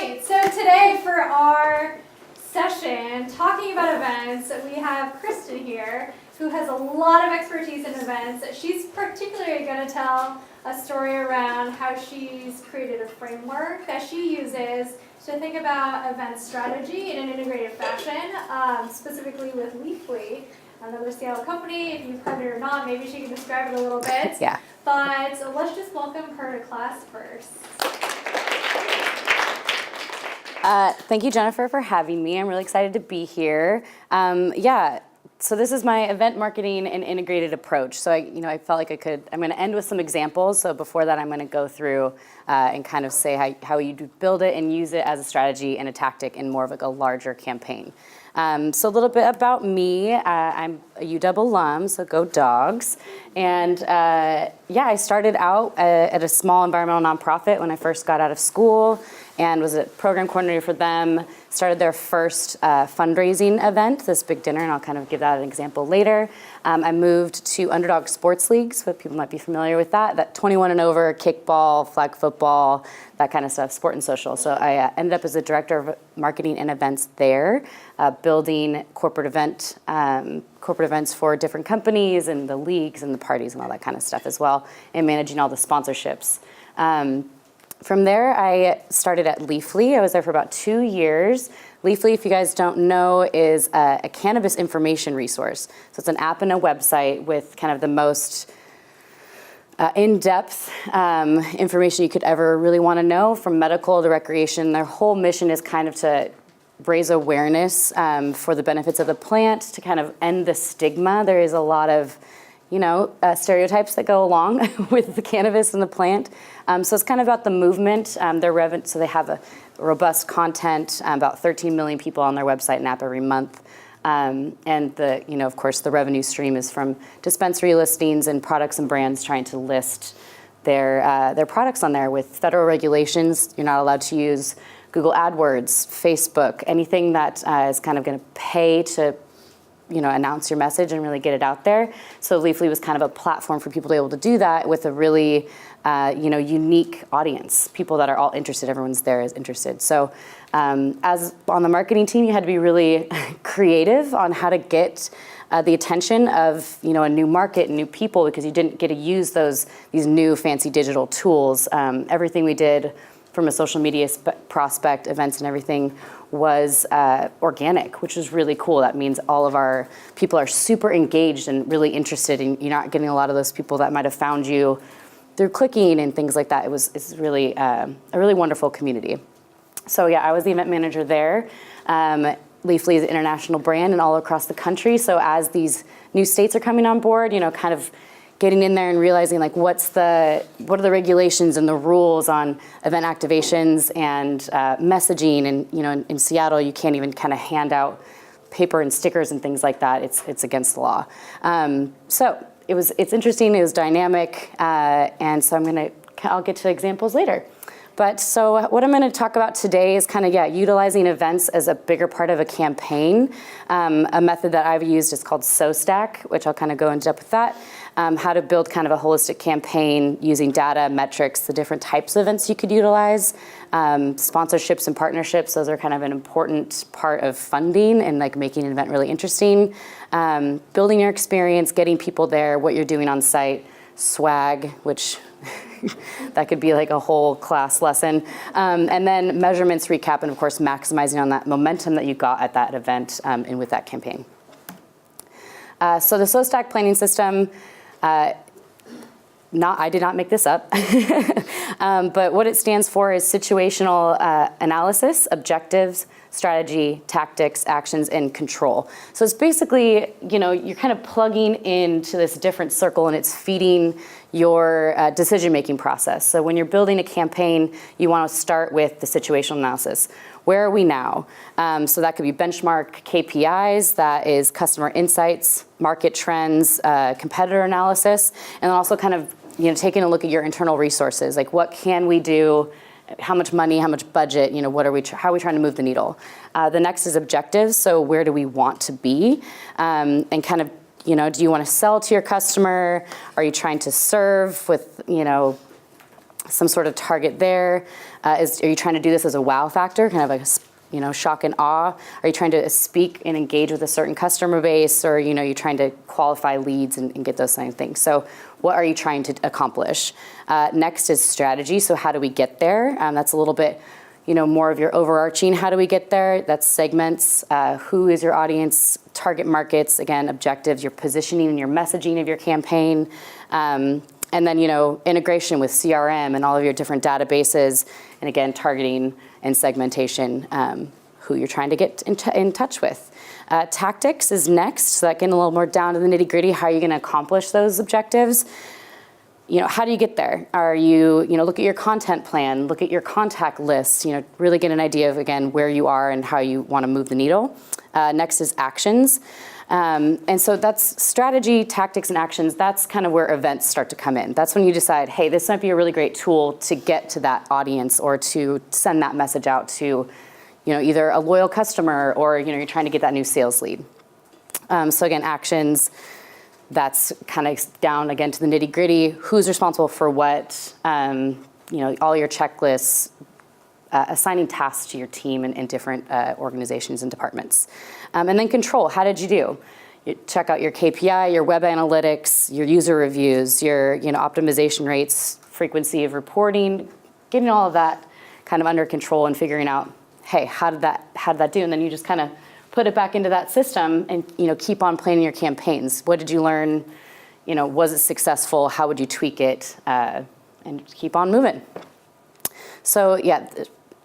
right, so today for our session, talking about events, we have Kristin here, who has a lot of expertise in events. She's particularly going to tell a story around how she's created a framework that she uses to think about event strategy in an integrated fashion, specifically with Leafly, another Seattle company. If you've heard it or not, maybe she can describe it a little bit. Yeah. But let's just welcome her to class first. Thank you, Jennifer, for having me. I'm really excited to be here. So this is my event marketing and integrated approach. So I felt like I'm going to end with some examples. So before that, I'm going to go through and kind of say how you do build it and use it as a strategy and a tactic in more of like a larger campaign. So a little bit about me. I'm a UW alum, so go Dogs. And I started out at a small environmental nonprofit when I first got out of school and was a program coordinator for them. Started their first fundraising event, this big dinner, and I'll kind of give that an example later. I moved to Underdog Sports Leagues, but people might be familiar with that 21 and over, kickball, flag football, that kind of stuff, sport and social. So I ended up as a director of marketing and events there, building corporate events for different companies and the leagues and the parties and all that kind of stuff as well, and managing all the sponsorships. From there, I started at Leafly. I was there for about 2 years. Leafly, if you guys don't know, is a cannabis information resource. So it's an app and a website with kind of the most in-depth information you could ever really want to know, from medical to recreation. Their whole mission is kind of to raise awareness for the benefits of the plant, to kind of end the stigma. There is a lot of stereotypes that go along with the cannabis and the plant. So it's kind of about the movement. So they have a robust content, about 13 million people on their website and app every month. And of course, the revenue stream is from dispensary listings and products and brands trying to list their products on there. With federal regulations, you're not allowed to use Google AdWords, Facebook, anything that is kind of going to pay to announce your message and really get it out there. So Leafly was kind of a platform for people to be able to do that with a really, unique audience, people that are all interested. Everyone's there is interested. So as on the marketing team, you had to be really creative on how to get the attention of, a new market and new people, because you didn't get to use these new fancy digital tools. Everything we did from a social media prospect, events and everything was organic, which was really cool. That means all of our people are super engaged and really interested, and you're not getting a lot of those people that might have found you through clicking and things like that. It's really a really wonderful community. So I was the event manager there. Leafly is an international brand and all across the country. So as these new states are coming on board, kind of getting in there and realizing what are the regulations and the rules on event activations and messaging. And in Seattle, you can't even kind of hand out paper and stickers and things like that. It's against the law. So it's interesting. It was dynamic, and so I'll get to examples later. But so what I'm going to talk about today is kind of, utilizing events as a bigger part of a campaign. A method that I've used is called SOSTAC, which I'll kind of go into depth with that. How to build kind of a holistic campaign using data, metrics, the different types of events you could utilize. Sponsorships and partnerships, those are kind of an important part of funding and making an event really interesting. Building your experience, getting people there, what you're doing on site, swag, which that could be a whole class lesson. And then measurements, recap, and of course, maximizing on that momentum that you got at that event and with that campaign. So the SOSTAC planning system, I did not make this up, but what it stands for is situational analysis, objectives, strategy, tactics, actions, and control. So it's basically, you're kind of plugging into this different circle, and it's feeding your decision-making process. So when you're building a campaign, you want to start with the situational analysis. Where are we now? So that could be benchmark KPIs, that is customer insights, market trends, competitor analysis, and then also kind of taking a look at your internal resources, what can we do, how much money, how much budget, how are we trying to move the needle? The next is objectives, so where do we want to be? And kind of, do you want to sell to your customer? Are you trying to serve with, some sort of target there. Are you trying to do this as a wow factor, kind of like shock and awe? Are you trying to speak and engage with a certain customer base, or you're trying to qualify leads and get those kind of things? So what are you trying to accomplish? Next is strategy. So how do we get there? That's a little bit more of your overarching, how do we get there? That's segments, who is your audience, target markets, again, objectives, your positioning and your messaging of your campaign. And then, integration with CRM and all of your different databases, and again, targeting and segmentation, who you're trying to get in touch with. Tactics is next, so that getting a little more down to the nitty gritty, how are you gonna accomplish those objectives? How do you get there? Are you, look at your content plan, look at your contact lists, really get an idea of, again, where you are and how you wanna move the needle. Next is actions. And so that's strategy, tactics, and actions. That's kind of where events start to come in. That's when you decide, hey, this might be a really great tool to get to that audience or to send that message out to, either a loyal customer or, you're trying to get that new sales lead. So again, actions, that's kind of down again to the nitty gritty. Who's responsible for what? All your checklists, assigning tasks to your team in different organizations and departments. And then control, how did you do? You check out your KPI, your web analytics, your user reviews, your optimization rates, frequency of reporting, getting all of that kind of under control and figuring out, hey, how did that do? And then you just kind of put it back into that system and keep on planning your campaigns. What did you learn? Was it successful? How would you tweak it? And keep on moving. So yeah,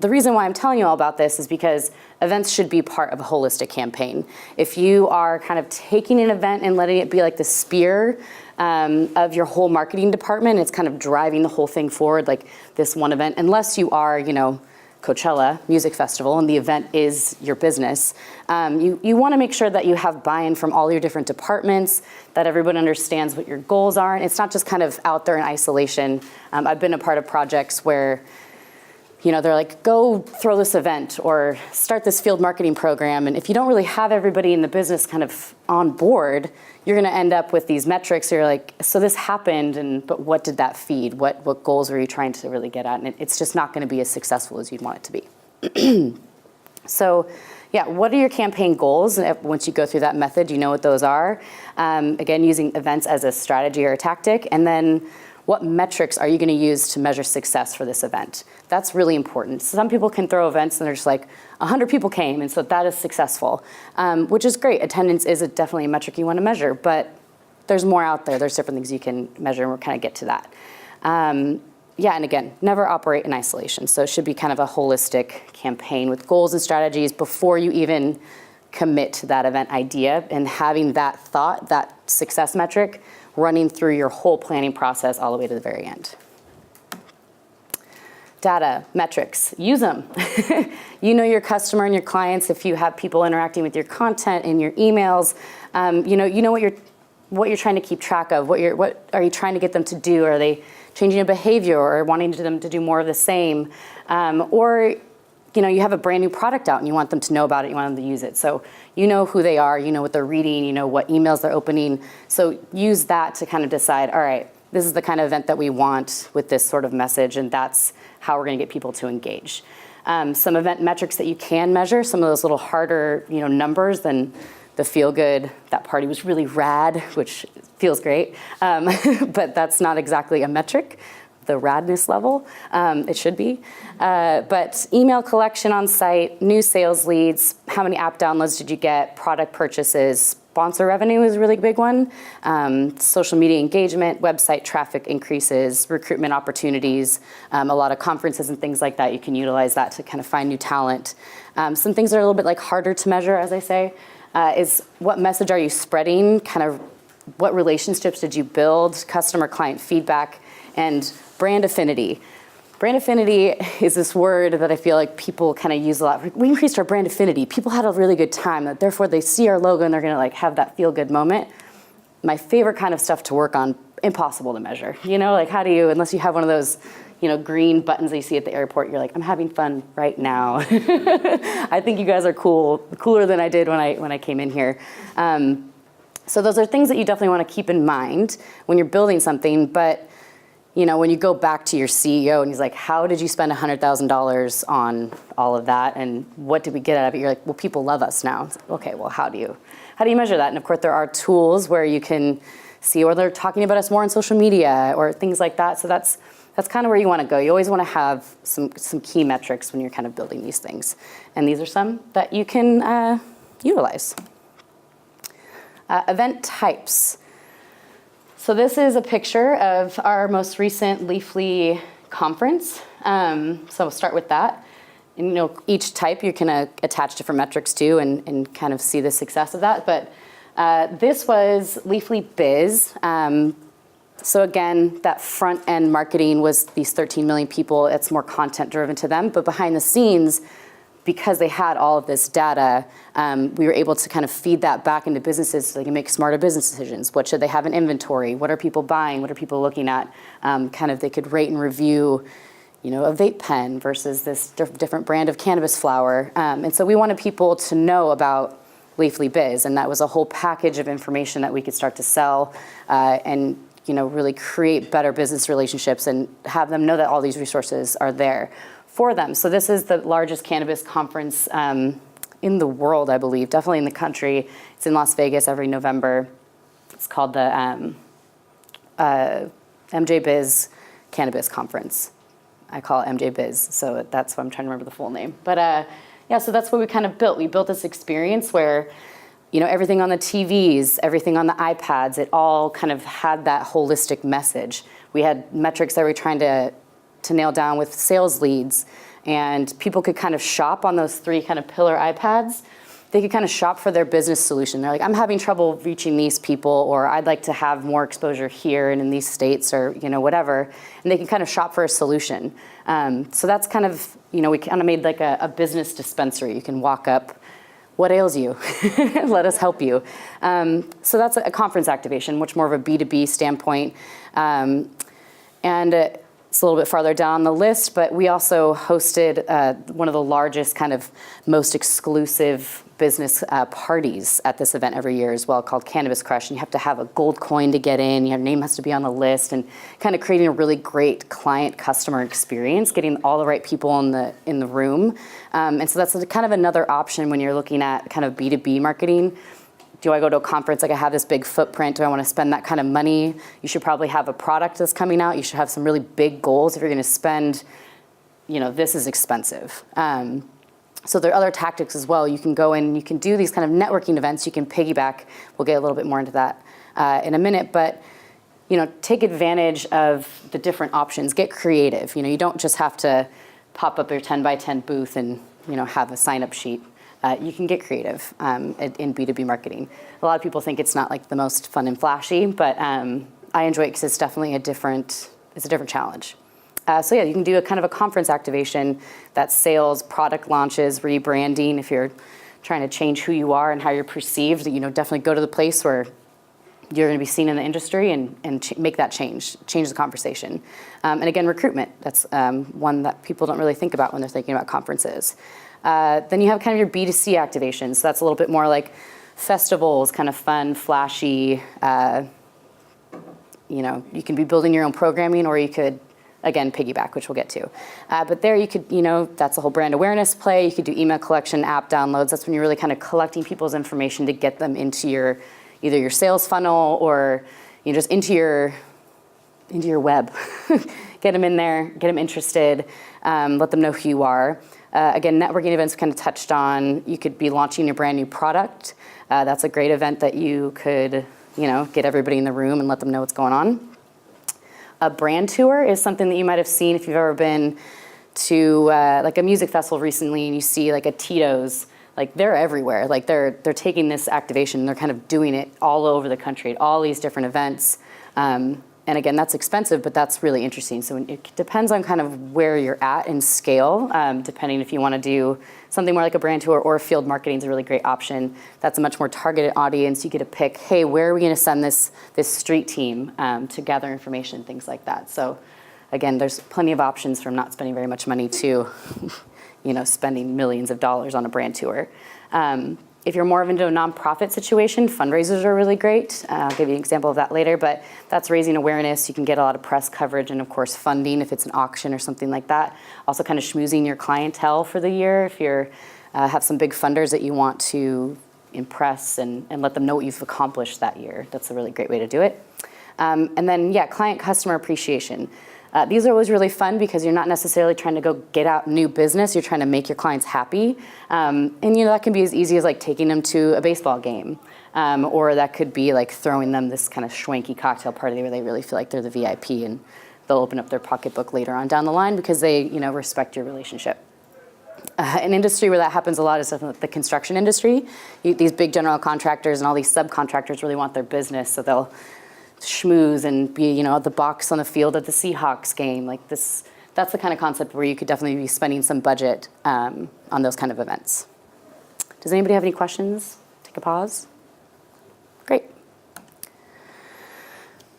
the reason why I'm telling you all about this is because events should be part of a holistic campaign. If you are kind of taking an event and letting it be like the spear of your whole marketing department, it's kind of driving the whole thing forward, like this one event, unless you are, Coachella Music Festival and the event is your business, you want to make sure that you have buy-in from all your different departments, that everyone understands what your goals are, and it's not just kind of out there in isolation. I've been a part of projects where they're like, go throw this event or start this field marketing program. And if you don't really have everybody in the business kind of on board, you're going to end up with these metrics. You're like, so this happened, but what did that feed? What goals were you trying to really get at? And it's just not going to be as successful as you'd want it to be. So yeah, what are your campaign goals? And once you go through that method, you know what those are. Again, using events as a strategy or a tactic. And then what metrics are you going to use to measure success for this event? That's really important. Some people can throw events and they're just like, 100 people came, and so that is successful, which is great. Attendance is definitely a metric you want to measure, but there's more out there. There's different things you can measure, and we'll kind of get to that. Yeah, and again, never operate in isolation. So it should be kind of a holistic campaign with goals and strategies before you even commit to that event idea, and having that thought, that success metric, running through your whole planning process all the way to the very end. Data, metrics, use them. You know your customer and your clients. If you have people interacting with your content in your emails, you know what you're trying to keep track of. What are you trying to get them to do? Are they changing a behavior or wanting them to do more of the same? Or you have a brand new product out and you want them to know about it, you want them to use it. So you know who they are, you know what they're reading, you know what emails they're opening. So use that to kind of decide, all right, this is the kind of event that we want with this sort of message, and that's how we're gonna get people to engage. Some event metrics that you can measure, some of those little harder numbers than the feel good, that party was really rad, which feels great, but that's not exactly a metric. The radness level, it should be. But email collection on site, new sales leads, how many app downloads did you get, product purchases, sponsor revenue is a really big one, social media engagement, website traffic increases, recruitment opportunities, a lot of conferences and things like that. You can utilize that to kind of find new talent. Some things that are a little bit like harder to measure, as I say, is what message are you spreading, kind of what relationships did you build, customer client feedback, and brand affinity. Brand affinity is this word that I feel like people kind of use a lot. We increased our brand affinity. People had a really good time. Therefore, they see our logo and they're going to have that feel-good moment. My favorite kind of stuff to work on, impossible to measure. How do you, unless you have one of those, green buttons that you see at the airport, you're like, I'm having fun right now. I think you guys are cooler than I did when I came in here. So those are things that you definitely want to keep in mind when you're building something, but when you go back to your CEO and he's like, how did you spend $100,000 on all of that? And what did we get out of it? You're like, well, people love us now. It's like, okay, well, how do you measure that? And of course, there are tools where you can see, or they're talking about us more on social media or things like that. So that's kind of where you want to go. You always want to have some key metrics when you're kind of building these things. And these are some that you can utilize. Event types. So this is a picture of our most recent Leafly conference. So we'll start with that. And, each type you can attach different metrics to and kind of see the success of that. But this was Leafly Biz. So again, that front end marketing was these 13 million people. It's more content driven to them. But behind the scenes, because they had all of this data, we were able to kind of feed that back into businesses so they can make smarter business decisions. What should they have in inventory? What are people buying? What are people looking at? Kind of they could rate and review, a vape pen versus this different brand of cannabis flower. And so we wanted people to know about Leafly Biz, and that was a whole package of information that we could start to sell and really create better business relationships and have them know that all these resources are there for them. So this is the largest cannabis conference in the world, I believe, definitely in the country. It's in Las Vegas every November. It's called the MJ Biz Cannabis Conference. I call it MJ Biz, so that's why I'm trying to remember the full name. But so that's what we kind of built. We built this experience where everything on the TVs, everything on the iPads, it all kind of had that holistic message. We had metrics that we were trying to nail down with sales leads, and people could kind of shop on those 3 kind of pillar iPads. They could kind of shop for their business solution. They're like, I'm having trouble reaching these people, or I'd like to have more exposure here and in these states, or whatever. And they can kind of shop for a solution. So that's kind of, we kind of made like a business dispensary. You can walk up, what ails you? Let us help you. So that's a conference activation, much more of a B2B standpoint. It's a little bit farther down the list, but we also hosted one of the largest, kind of most exclusive business parties at this event every year as well, called Cannabis Crush. And you have to have a gold coin to get in. Your name has to be on the list, and kind of creating a really great client-customer experience, getting all the right people in the room. And so that's kind of another option when you're looking at kind of B2B marketing. Do I go to a conference, like I have this big footprint, do I want to spend that kind of money? You should probably have a product that's coming out. You should have some really big goals if you're going to spend, this is expensive. So there are other tactics as well. You can go in, you can do these kind of networking events. You can piggyback. We'll get a little bit more into that in a minute. But, take advantage of the different options. Get creative. You don't just have to pop up your 10 by 10 booth and, have a sign-up sheet. You can get creative in B2B marketing. A lot of people think it's not like the most fun and flashy, but I enjoy it because it's definitely a different challenge. You can do a kind of a conference activation that's sales, product launches, rebranding. If you're trying to change who you are and how you're perceived, definitely go to the place where you're going to be seen in the industry and make that change the conversation. And again, recruitment. That's one that people don't really think about when they're thinking about conferences. Then you have kind of your B2C activations. So that's a little bit more like festivals, kind of fun, flashy. You can be building your own programming, or you could, again, piggyback, which we'll get to. But there you could, that's a whole brand awareness play. You could do email collection, app downloads. That's when you're really kind of collecting people's information to get them into either your sales funnel or just into your web. Get them in there, get them interested, let them know who you are. Again, networking events kind of touched on. You could be launching a brand new product. That's a great event that you could, get everybody in the room and let them know what's going on. A brand tour is something that you might have seen if you've ever been to like a music festival recently, and you see like a Tito's. Like they're everywhere. Like they're taking this activation and they're kind of doing it all over the country at all these different events. And again, that's expensive, but that's really interesting. So it depends on kind of where you're at in scale, depending if you want to do something more like a brand tour, or field marketing is a really great option. That's a much more targeted audience. You get to pick, hey, where are we going to send this street team to gather information, things like that. So again, there's plenty of options from not spending very much money to spending millions of dollars on a brand tour. If you're more of into a nonprofit situation, fundraisers are really great. I'll give you an example of that later, but that's raising awareness. You can get a lot of press coverage and, of course, funding if it's an auction or something like that. Also kind of schmoozing your clientele for the year if you're have some big funders that you want to impress and let them know what you've accomplished that year. That's a really great way to do it. And then, client customer appreciation. These are always really fun because you're not necessarily trying to go get out new business. You're trying to make your clients happy. And that can be as easy as like taking them to a baseball game. Or that could be like throwing them this kind of schwanky cocktail party where they really feel like they're the VIP and they'll open up their pocketbook later on down the line because they, respect your relationship. An industry where that happens a lot is definitely the construction industry. These big general contractors and all these subcontractors really want their business, so they'll schmooze and be, at the box on the field at the Seahawks game. Like this, that's the kind of concept where you could definitely be spending some budget on those kind of events. Does anybody have any questions? Take a pause. Great.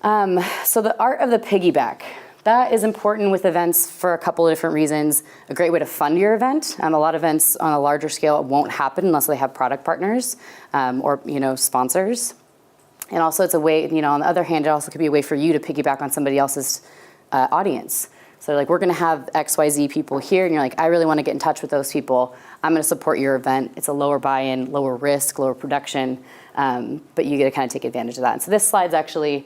So the art of the piggyback. That is important with events for a couple of different reasons. A great way to fund your event. A lot of events on a larger scale won't happen unless they have product partners or sponsors. And also it's a way, on the other hand, it also could be a way for you to piggyback on somebody else's audience. So like, we're gonna have XYZ people here, and you're like, I really wanna get in touch with those people. I'm gonna support your event. It's a lower buy-in, lower risk, lower production, but you get to kind of take advantage of that. And so this slide's actually,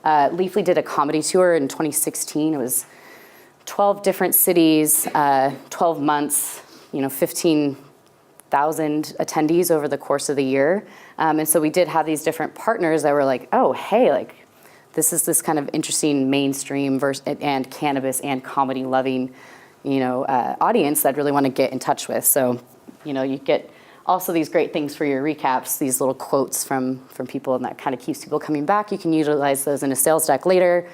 Leafly did a comedy tour in 2016. It was 12 different cities, 12 months, 15,000 attendees over the course of the year. And so we did have these different partners that were like, oh, hey, like, this is this kind of interesting mainstream and cannabis and comedy loving, audience that I'd really want to get in touch with. So, you get also these great things for your recaps, these little quotes from people, and that kind of keeps people coming back. You can utilize those in a sales deck later,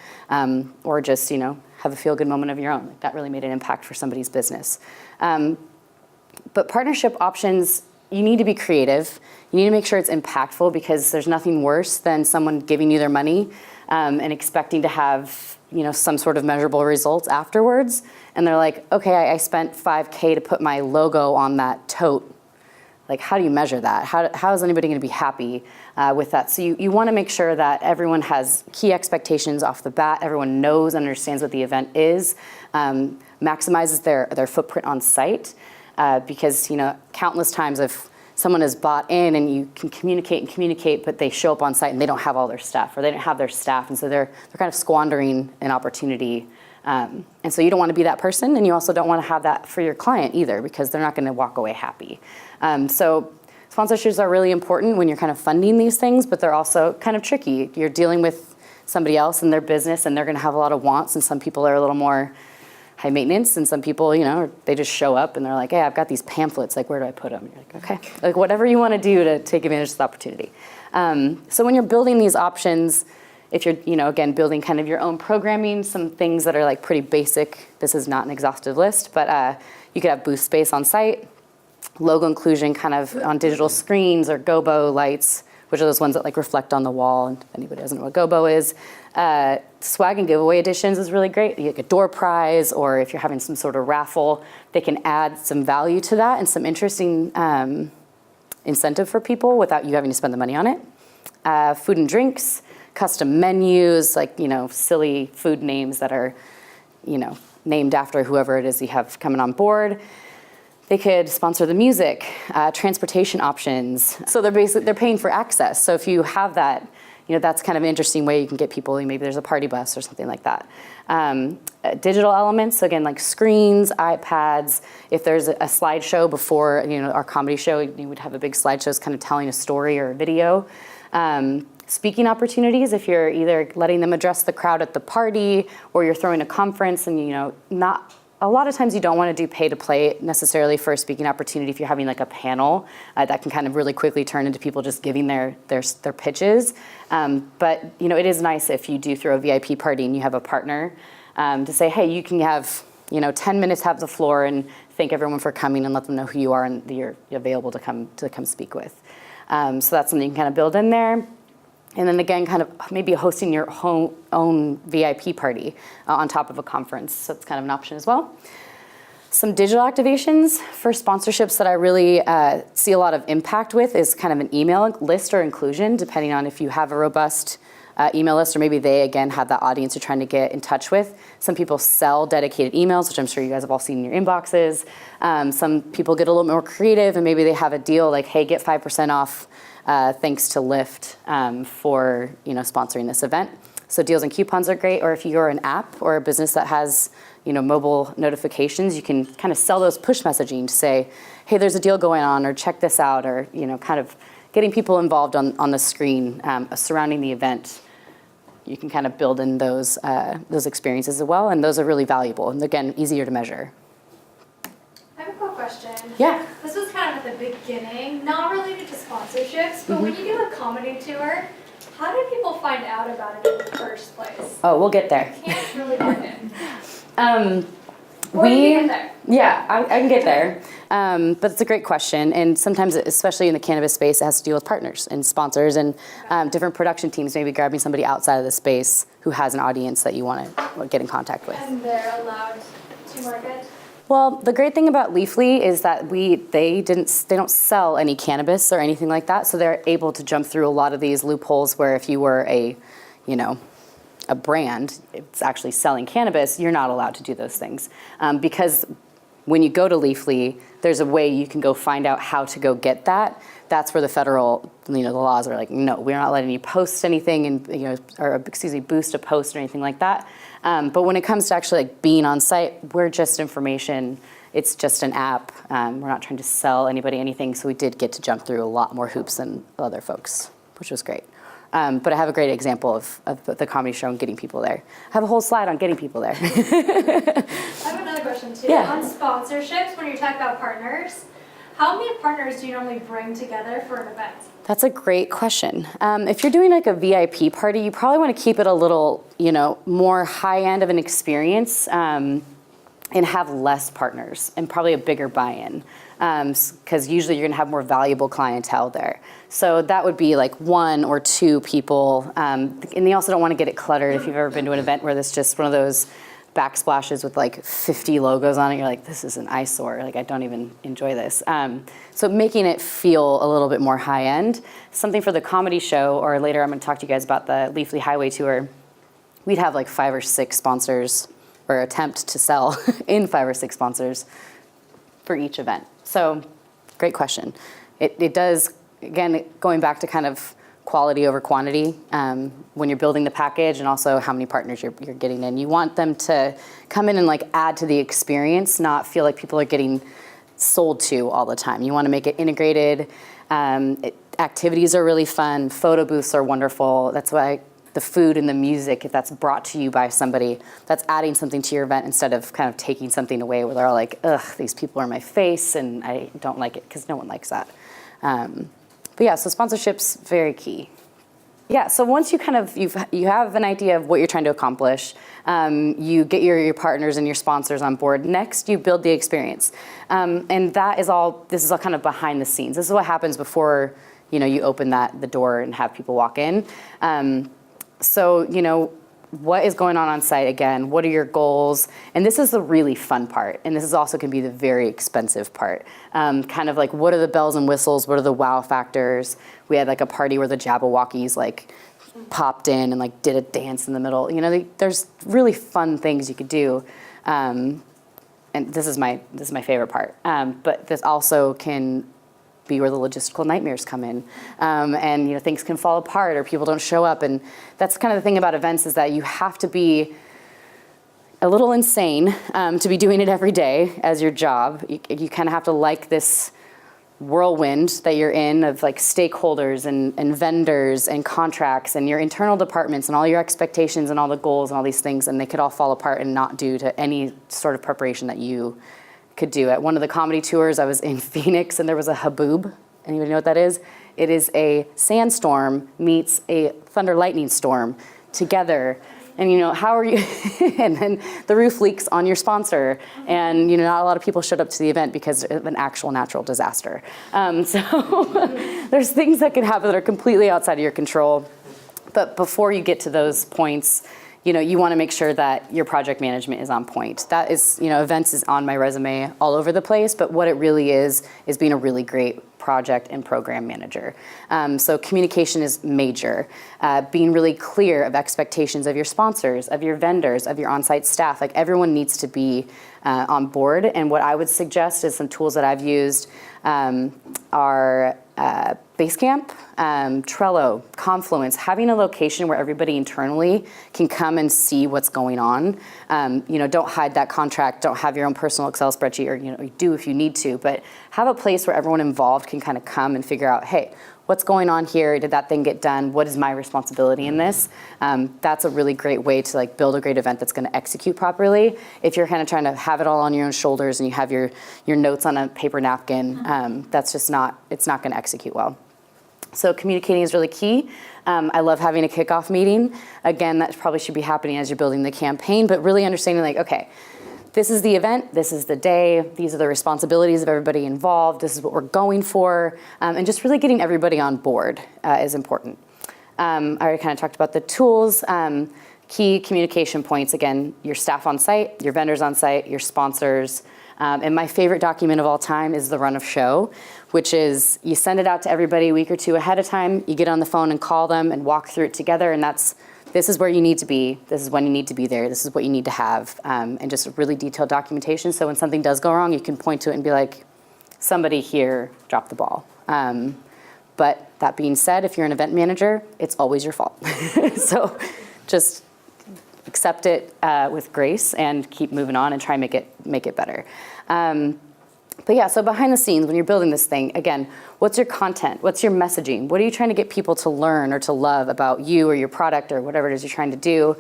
or just, have a feel-good moment of your own. Like, that really made an impact for somebody's business. But partnership options, you need to be creative. You need to make sure it's impactful, because there's nothing worse than someone giving you their money and expecting to have some sort of measurable results afterwards. And they're like, okay, I spent $5K to put my logo on that tote. Like, how do you measure that? How is anybody going to be happy with that? So you want to make sure that everyone has key expectations off the bat. Everyone knows and understands what the event is, maximizes their footprint on site. Because, countless times if someone has bought in and you can communicate, but they show up on site and they don't have all their stuff, or they don't have their staff, and so they're kind of squandering an opportunity. And so you don't want to be that person, and you also don't want to have that for your client either, because they're not going to walk away happy. So sponsorships are really important when you're kind of funding these things, but they're also kind of tricky. You're dealing with somebody else and their business, and they're going to have a lot of wants, and some people are a little more high maintenance, and some people, they just show up and they're like, hey, I've got these pamphlets, like, where do I put them? And you're like, okay, like, whatever you want to do to take advantage of the opportunity. So when you're building these options, if you're, again, building kind of your own programming, some things that are like pretty basic, this is not an exhaustive list, but you could have booth space on site, logo inclusion kind of on digital screens, or gobo lights, which are those ones that like reflect on the wall. And if anybody doesn't know what gobo is, swag and giveaway editions is really great. You get a door prize, or if you're having some sort of raffle, they can add some value to that and some interesting incentive for people without you having to spend the money on it. Food and drinks, custom menus, like, silly food names that are, named after whoever it is you have coming on board. They could sponsor the music, transportation options. So they're paying for access. So if you have that, that's kind of an interesting way you can get people. Maybe there's a party bus or something like that. Digital elements, so again, like screens, iPads. If there's a slideshow before, our comedy show, you would have a big slideshow kind of telling a story or a video. Speaking opportunities, if you're either letting them address the crowd at the party, or you're throwing a conference, and not. A lot of times you don't want to do pay to play necessarily for a speaking opportunity if you're having like a panel that can kind of really quickly turn into people just giving their pitches. But it is nice if you do throw a VIP party and you have a partner to say, hey, you can have 10 minutes, have the floor, and thank everyone for coming, and let them know who you are and that you're available to come speak with. So that's something you can kind of build in there. And then again, kind of maybe hosting your own VIP party on top of a conference. So it's kind of an option as well. Some digital activations for sponsorships that I really see a lot of impact with is kind of an email list or inclusion, depending on if you have a robust email list, or maybe they, again, have that audience you're trying to get in touch with. Some people sell dedicated emails, which I'm sure you guys have all seen in your inboxes. Some people get a little more creative, and maybe they have a deal like, hey, get 5% off thanks to Lyft for sponsoring this event. So deals and coupons are great, or if you're an app or a business that has mobile notifications, you can kind of sell those push messaging to say, hey, there's a deal going on, or check this out, or kind of getting people involved on the screen surrounding the event. You can kind of build in those experiences as well, and those are really valuable, and again, easier to measure. I have a quick question. Yeah. This was kind of at the beginning, not related to sponsorships, but when you do a comedy tour, how do people find out about it in the first place? Oh, we'll get there. You can't really get it. Or you can get there. Yeah, I can get there. But it's a great question, and sometimes, especially in the cannabis space, it has to deal with partners and sponsors and different production teams, maybe grabbing somebody outside of the space who has an audience that you want to get in contact with. And they're allowed to market? Well, the great thing about Leafly is that they don't sell any cannabis or anything like that, so they're able to jump through a lot of these loopholes where if you were a brand, it's actually selling cannabis, you're not allowed to do those things. Because when you go to Leafly, there's a way you can go find out how to go get that. That's where the federal, the laws are like, no, we're not letting you post anything and, boost a post or anything like that. But when it comes to actually being on site, we're just information. It's just an app. We're not trying to sell anybody anything. So we did get to jump through a lot more hoops than other folks, which was great. But I have a great example of the comedy show and getting people there. I have a whole slide on getting people there. I have another question too. Yeah. On sponsorships, when you're talking about partners, how many partners do you normally bring together for an event? That's a great question. If you're doing a VIP party, you probably want to keep it a little, more high end of an experience and have less partners and probably a bigger buy-in. Because usually you're going to have more valuable clientele there. So that would be one or two people. And you also don't want to get it cluttered. If you've ever been to an event where there's just one of those backsplashes with 50 logos on it, you're like, this is an eyesore. I don't even enjoy this. So making it feel a little bit more high end. Something for the comedy show, or later I'm going to talk to you guys about the Leafly Highway Tour. We'd have 5 or 6 sponsors, or attempt to sell in 5 or 6 sponsors for each event. So, great question. It does, again, going back to kind of quality over quantity when you're building the package, and also how many partners you're getting in. You want them to come in and add to the experience, not feel like people are getting sold to all the time. You want to make it integrated. Activities are really fun. Photo booths are wonderful. That's why the food and the music, if that's brought to you by somebody, that's adding something to your event instead of kind of taking something away where they're all like, ugh, these people are in my face and I don't like it, because no one likes that. But yeah, so sponsorship's very key. Yeah, so once you you have an idea of what you're trying to accomplish, you get your partners and your sponsors on board. Next, you build the experience. And this is all kind of behind the scenes. This is what happens before you open the door and have people walk in. So, what is going on site again? What are your goals? And this is the really fun part. And this is also can be the very expensive part. Kind of what are the bells and whistles? What are the wow factors? We had a party where the Jabberwockies popped in and did a dance in the middle. There's really fun things you could do. And this is my favorite part. But this also can be where the logistical nightmares come in, and things can fall apart or people don't show up. And that's kind of the thing about events, is that you have to be a little insane to be doing it every day as your job. You kind of have to like this whirlwind that you're in of stakeholders and vendors and contracts and your internal departments and all your expectations and all the goals and all these things, and they could all fall apart and not due to any sort of preparation that you could do. At one of the comedy tours, I was in Phoenix and there was a haboob. Anybody know what that is? It is a sandstorm meets a thunder lightning storm together. And how are you? And then the roof leaks on your sponsor, and not a lot of people showed up to the event because of an actual natural disaster. So there's things that can happen that are completely outside of your control. But before you get to those points, you want to make sure that your project management is on point. That is, events is on my resume all over the place, but what it really is being a really great project and program manager. So communication is major. Being really clear of expectations of your sponsors, of your vendors, of your on-site staff. Like, everyone needs to be on board. And what I would suggest is some tools that I've used are Basecamp, Trello, Confluence, having a location where everybody internally can come and see what's going on. Don't hide that contract, don't have your own personal Excel spreadsheet, or you do if you need to, but have a place where everyone involved can kind of come and figure out, hey, what's going on here? Did that thing get done? What is my responsibility in this? That's a really great way to build a great event that's going to execute properly. If you're kind of trying to have it all on your own shoulders and you have your notes on a paper napkin, that's just it's not going to execute well. So communicating is really key. I love having a kickoff meeting. Again, that probably should be happening as you're building the campaign, but really understanding okay, this is the event, this is the day, these are the responsibilities of everybody involved, this is what we're going for, and just really getting everybody on board is important. I already kind of talked about the tools. Key communication points, again, your staff on site, your vendors on site, your sponsors. And my favorite document of all time is the run of show, which is you send it out to everybody a week or two ahead of time, you get on the phone and call them and walk through it together, and this is where you need to be, this is when you need to be there, this is what you need to have, and just really detailed documentation, so when something does go wrong, you can point to it and be like, somebody here dropped the ball. But that being said, if you're an event manager, it's always your fault. So just accept it with grace and keep moving on and try and make it better. But yeah, so behind the scenes, when you're building this thing, again, what's your content? What's your messaging? What are you trying to get people to learn or to love about you or your product or whatever it is you're trying to do?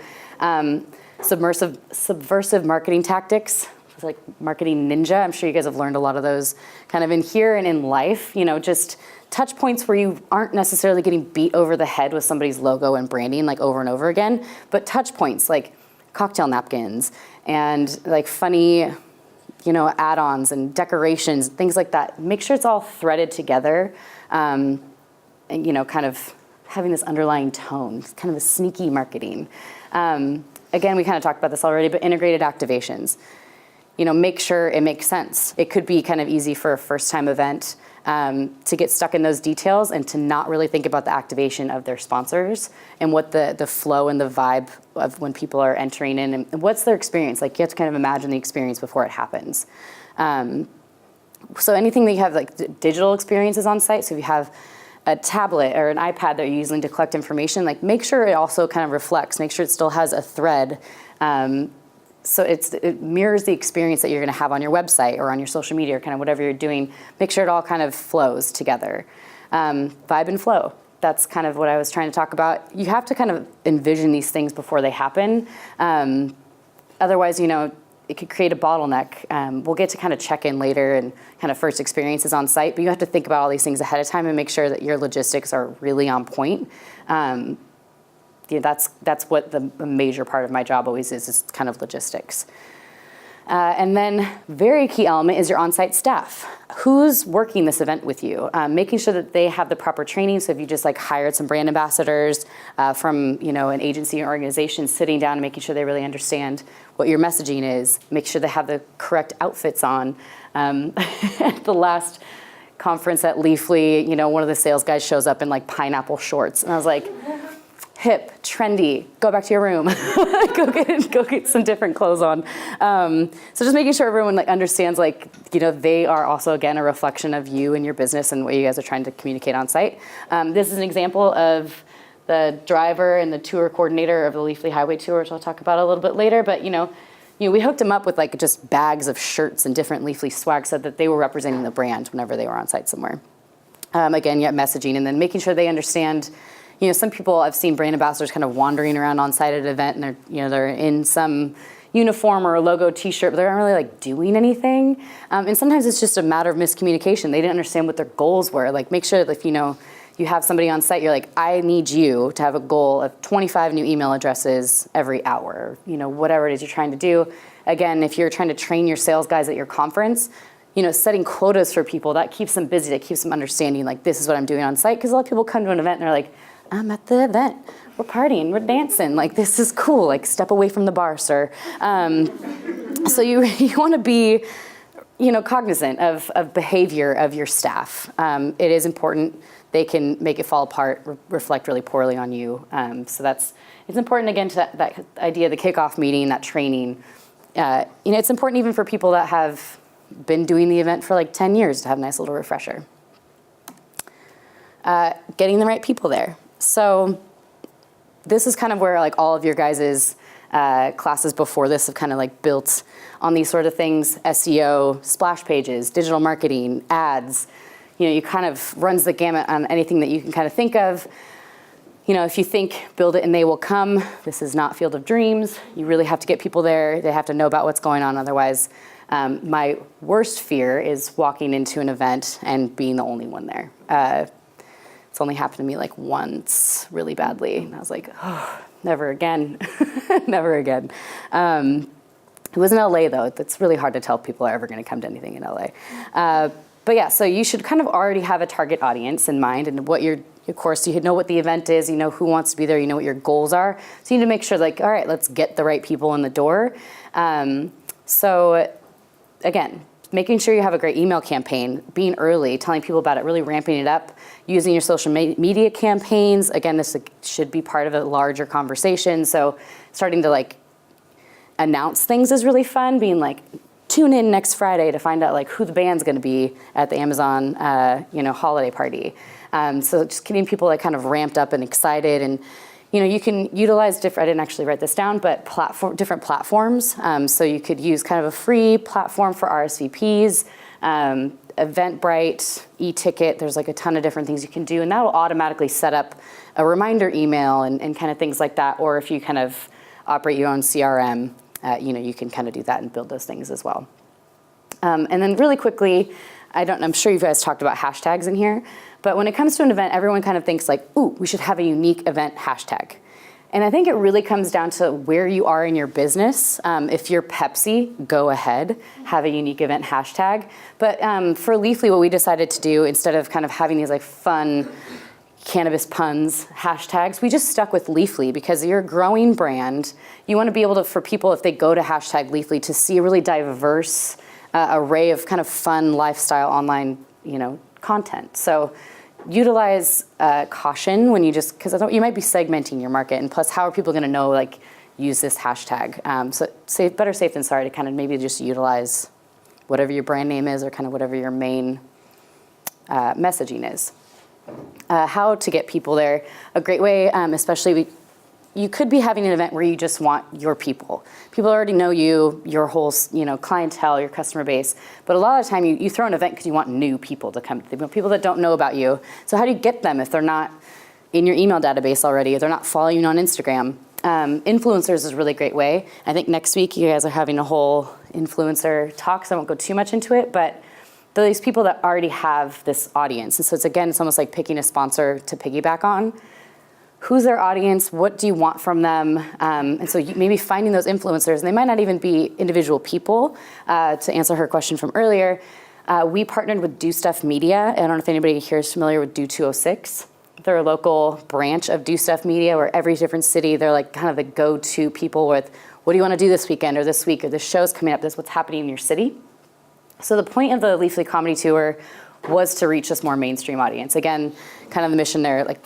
Subversive marketing tactics, like marketing ninja. I'm sure you guys have learned a lot of those kind of in here and in life, just touch points where you aren't necessarily getting beat over the head with somebody's logo and branding over and over again, but touch points like cocktail napkins and funny, add-ons and decorations, things like that. Make sure it's all threaded together, and kind of having this underlying tone, kind of a sneaky marketing. Again, we kind of talked about this already, but integrated activations. Make sure it makes sense. It could be kind of easy for a first-time event to get stuck in those details and to not really think about the activation of their sponsors and what the flow and the vibe of when people are entering in and what's their experience. You have to kind of imagine the experience before it happens. So anything that you have digital experiences on site, so if you have a tablet or an iPad that you're using to collect information, make sure it also kind of reflects, make sure it still has a thread. So it mirrors the experience that you're going to have on your website or on your social media or kind of whatever you're doing. Make sure it all kind of flows together. Vibe and flow. That's kind of what I was trying to talk about. You have to kind of envision these things before they happen. Otherwise, it could create a bottleneck. We'll get to kind of check in later and kind of first experiences on site, but you have to think about all these things ahead of time and make sure that your logistics are really on point. That's what the major part of my job always is kind of logistics. And then very key element is your on-site staff. Who's working this event with you? Making sure that they have the proper training. So if you just hired some brand ambassadors from an agency or organization, sitting down and making sure they really understand what your messaging is. Make sure they have the correct outfits on. At the last conference at Leafly, one of the sales guys shows up in pineapple shorts. And I was like, hip, trendy, go back to your room. go get some different clothes on. So just making sure everyone understands they are also, again, a reflection of you and your business and what you guys are trying to communicate on site. This is an example of the driver and the tour coordinator of the Leafly Highway Tour, which I'll talk about a little bit later. But we hooked them up with just bags of shirts and different Leafly swag so that they were representing the brand whenever they were on site somewhere. Again, messaging and then making sure they understand. Some people, I've seen brand ambassadors kind of wandering around on site at an event and they're in some uniform or a logo t-shirt, but they aren't really doing anything. And sometimes it's just a matter of miscommunication. They didn't understand what their goals were. Make sure that if you have somebody on site, you're I need you to have a goal of 25 new email addresses every hour, whatever it is you're trying to do. Again, if you're trying to train your sales guys at your conference, setting quotas for people, that keeps them busy, that keeps them understanding, this is what I'm doing on site. Because a lot of people come to an event and they're I'm at the event. we're partying, we're dancing, like this is cool, like step away from the bar, sir. So you want to be, cognizant of behavior of your staff. It is important. They can make it fall apart, reflect really poorly on you. So it's important, again, to that idea of the kickoff meeting, that training. It's important even for people that have been doing the event for like 10 years to have a nice little refresher. Getting the right people there. So this is kind of where like all of your guys' classes before this have kind of like built on these sort of things: SEO, splash pages, digital marketing, ads. You kind of runs the gamut on anything that you can kind of think of. If you think build it and they will come, this is not Field of Dreams. You really have to get people there. They have to know about what's going on. Otherwise, my worst fear is walking into an event and being the only one there. It's only happened to me like once really badly. And I was like, oh, never again, never again. It was in LA though. It's really hard to tell people are ever gonna come to anything in LA. But yeah, so you should kind of already have a target audience in mind, and of course, you know what the event is, you know who wants to be there, you know what your goals are. So you need to make sure like, all right, let's get the right people in the door. So again, making sure you have a great email campaign, being early, telling people about it, really ramping it up, using your social media campaigns. Again, this should be part of a larger conversation. So starting to like announce things is really fun, being like, tune in next Friday to find out like who the band's gonna be at the Amazon holiday party. So just getting people like kind of ramped up and excited, and you can utilize I didn't actually write this down, but different platforms. So you could use kind of a free platform for RSVPs, Eventbrite, e-ticket. There's like a ton of different things you can do, and that will automatically set up a reminder email and kind of things like that. Or if you kind of operate your own CRM, you can kind of do that and build those things as well. And then really quickly, I'm sure you guys talked about hashtags in here, but when it comes to an event, everyone kind of thinks like, ooh, we should have a unique event hashtag. And I think it really comes down to where you are in your business. If you're Pepsi, go ahead, have a unique event hashtag. But for Leafly, what we decided to do, instead of kind of having these like fun cannabis puns hashtags, we just stuck with Leafly, because you're a growing brand. You want to be able to, for people, if they go to hashtag Leafly, to see a really diverse array of kind of fun lifestyle online, content. So utilize caution when because you might be segmenting your market, and plus, how are people going to know like use this hashtag? So better safe than sorry to kind of maybe just utilize whatever your brand name is, or kind of whatever your main messaging is. How to get people there? A great way, especially you could be having an event where you just want your people. People already know you, your whole clientele, your customer base. But a lot of the time you throw an event because you want new people to come. People that don't know about you. So how do you get them if they're not in your email database already, if they're not following you on Instagram? Influencers is a really great way. I think next week you guys are having a whole influencer talk, so I won't go too much into it, but these people that already have this audience. And so it's almost like picking a sponsor to piggyback on. Who's their audience? What do you want from them? And so maybe finding those influencers, and they might not even be individual people. To answer her question from earlier, we partnered with Do Stuff Media. I don't know if anybody here is familiar with Do 206. They're a local branch of Do Stuff Media, where every different city, they're like kind of the go-to people with, what do you want to do this weekend or this week, or this show's coming up, this what's happening in your city. So the point of the Leafly Comedy Tour was to reach this more mainstream audience. Again, kind of the mission there, like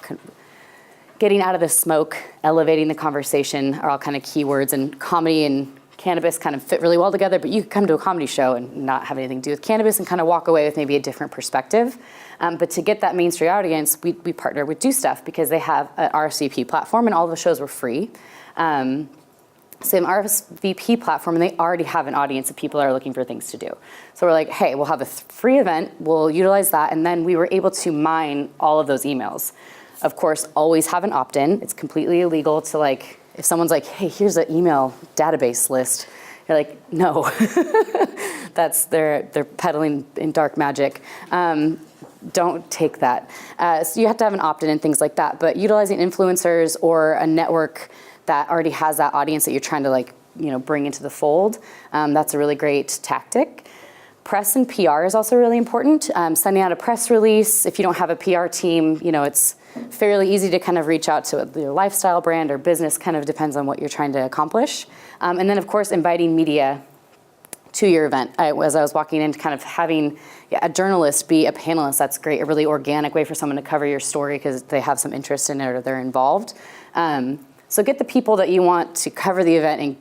getting out of the smoke, elevating the conversation are all kind of keywords, and comedy and cannabis kind of fit really well together, but you could come to a comedy show and not have anything to do with cannabis and kind of walk away with maybe a different perspective. But to get that mainstream audience, we partnered with Do Stuff, because they have an RSVP platform, and all the shows were free. Same RSVP platform, and they already have an audience of people that are looking for things to do. So we're like, hey, we'll have a free event, we'll utilize that, and then we were able to mine all of those emails. Of course, always have an opt-in. It's completely illegal to like, if someone's like, hey, here's an email database list, you're like, no. They're peddling in dark magic. Don't take that. So you have to have an opt-in and things like that, but utilizing influencers or a network that already has that audience that you're trying to bring into the fold, that's a really great tactic. Press and PR is also really important. Sending out a press release. If you don't have a PR team, it's fairly easy to kind of reach out to your lifestyle brand or business, kind of depends on what you're trying to accomplish. And then, of course, inviting media to your event. As I was walking in, kind of having a journalist be a panelist, that's great, a really organic way for someone to cover your story because they have some interest in it or they're involved. So get the people that you want to cover the event and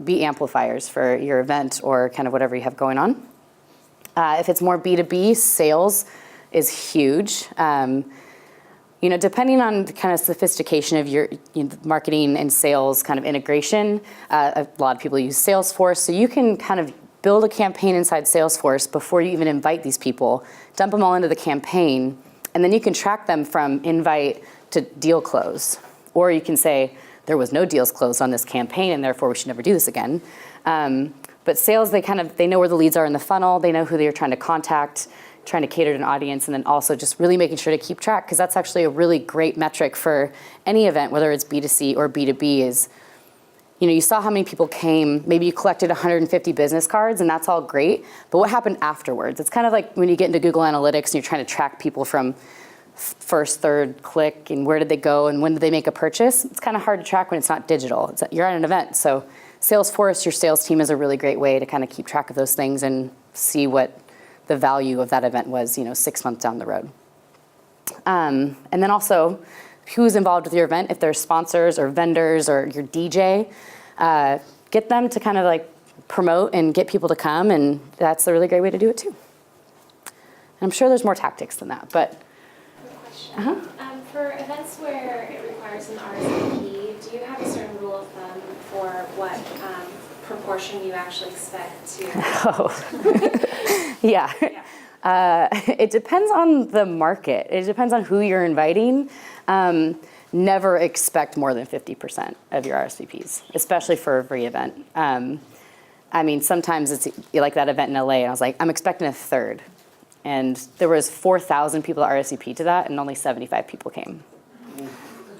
be amplifiers for your event or kind of whatever you have going on. If it's more B2B, sales is huge. Depending on the kind of sophistication of your marketing and sales kind of integration, a lot of people use Salesforce, so you can kind of build a campaign inside Salesforce before you even invite these people, dump them all into the campaign, and then you can track them from invite to deal close. Or you can say, there was no deals closed on this campaign, and therefore we should never do this again. But sales, they know where the leads are in the funnel, they know who they're trying to contact, trying to cater to an audience, and then also just really making sure to keep track, because that's actually a really great metric for any event, whether it's B2C or B2B, is, you saw how many people came, maybe you collected 150 business cards, and that's all great, but what happened afterwards? It's kind of like when you get into Google Analytics and you're trying to track people from first, third click, and where did they go, and when did they make a purchase? It's kind of hard to track when it's not digital. You're at an event, so Salesforce, your sales team, is a really great way to kind of keep track of those things and see what the value of that event was, 6 months down the road. And then also, who's involved with your event? If there's sponsors or vendors or your DJ, get them to kind of like promote and get people to come, and that's a really great way to do it too. And I'm sure there's more tactics than that, but. Question. For events where it requires an RSVP, do you have a certain rule of thumb for what proportion you actually expect to? Oh, yeah. It depends on the market. It depends on who you're inviting. Never expect more than 50% of your RSVPs, especially for a free event. Sometimes it's like that event in LA, and I was like, I'm expecting a third. And there was 4,000 people that RSVP'd to that, and only 75 people came.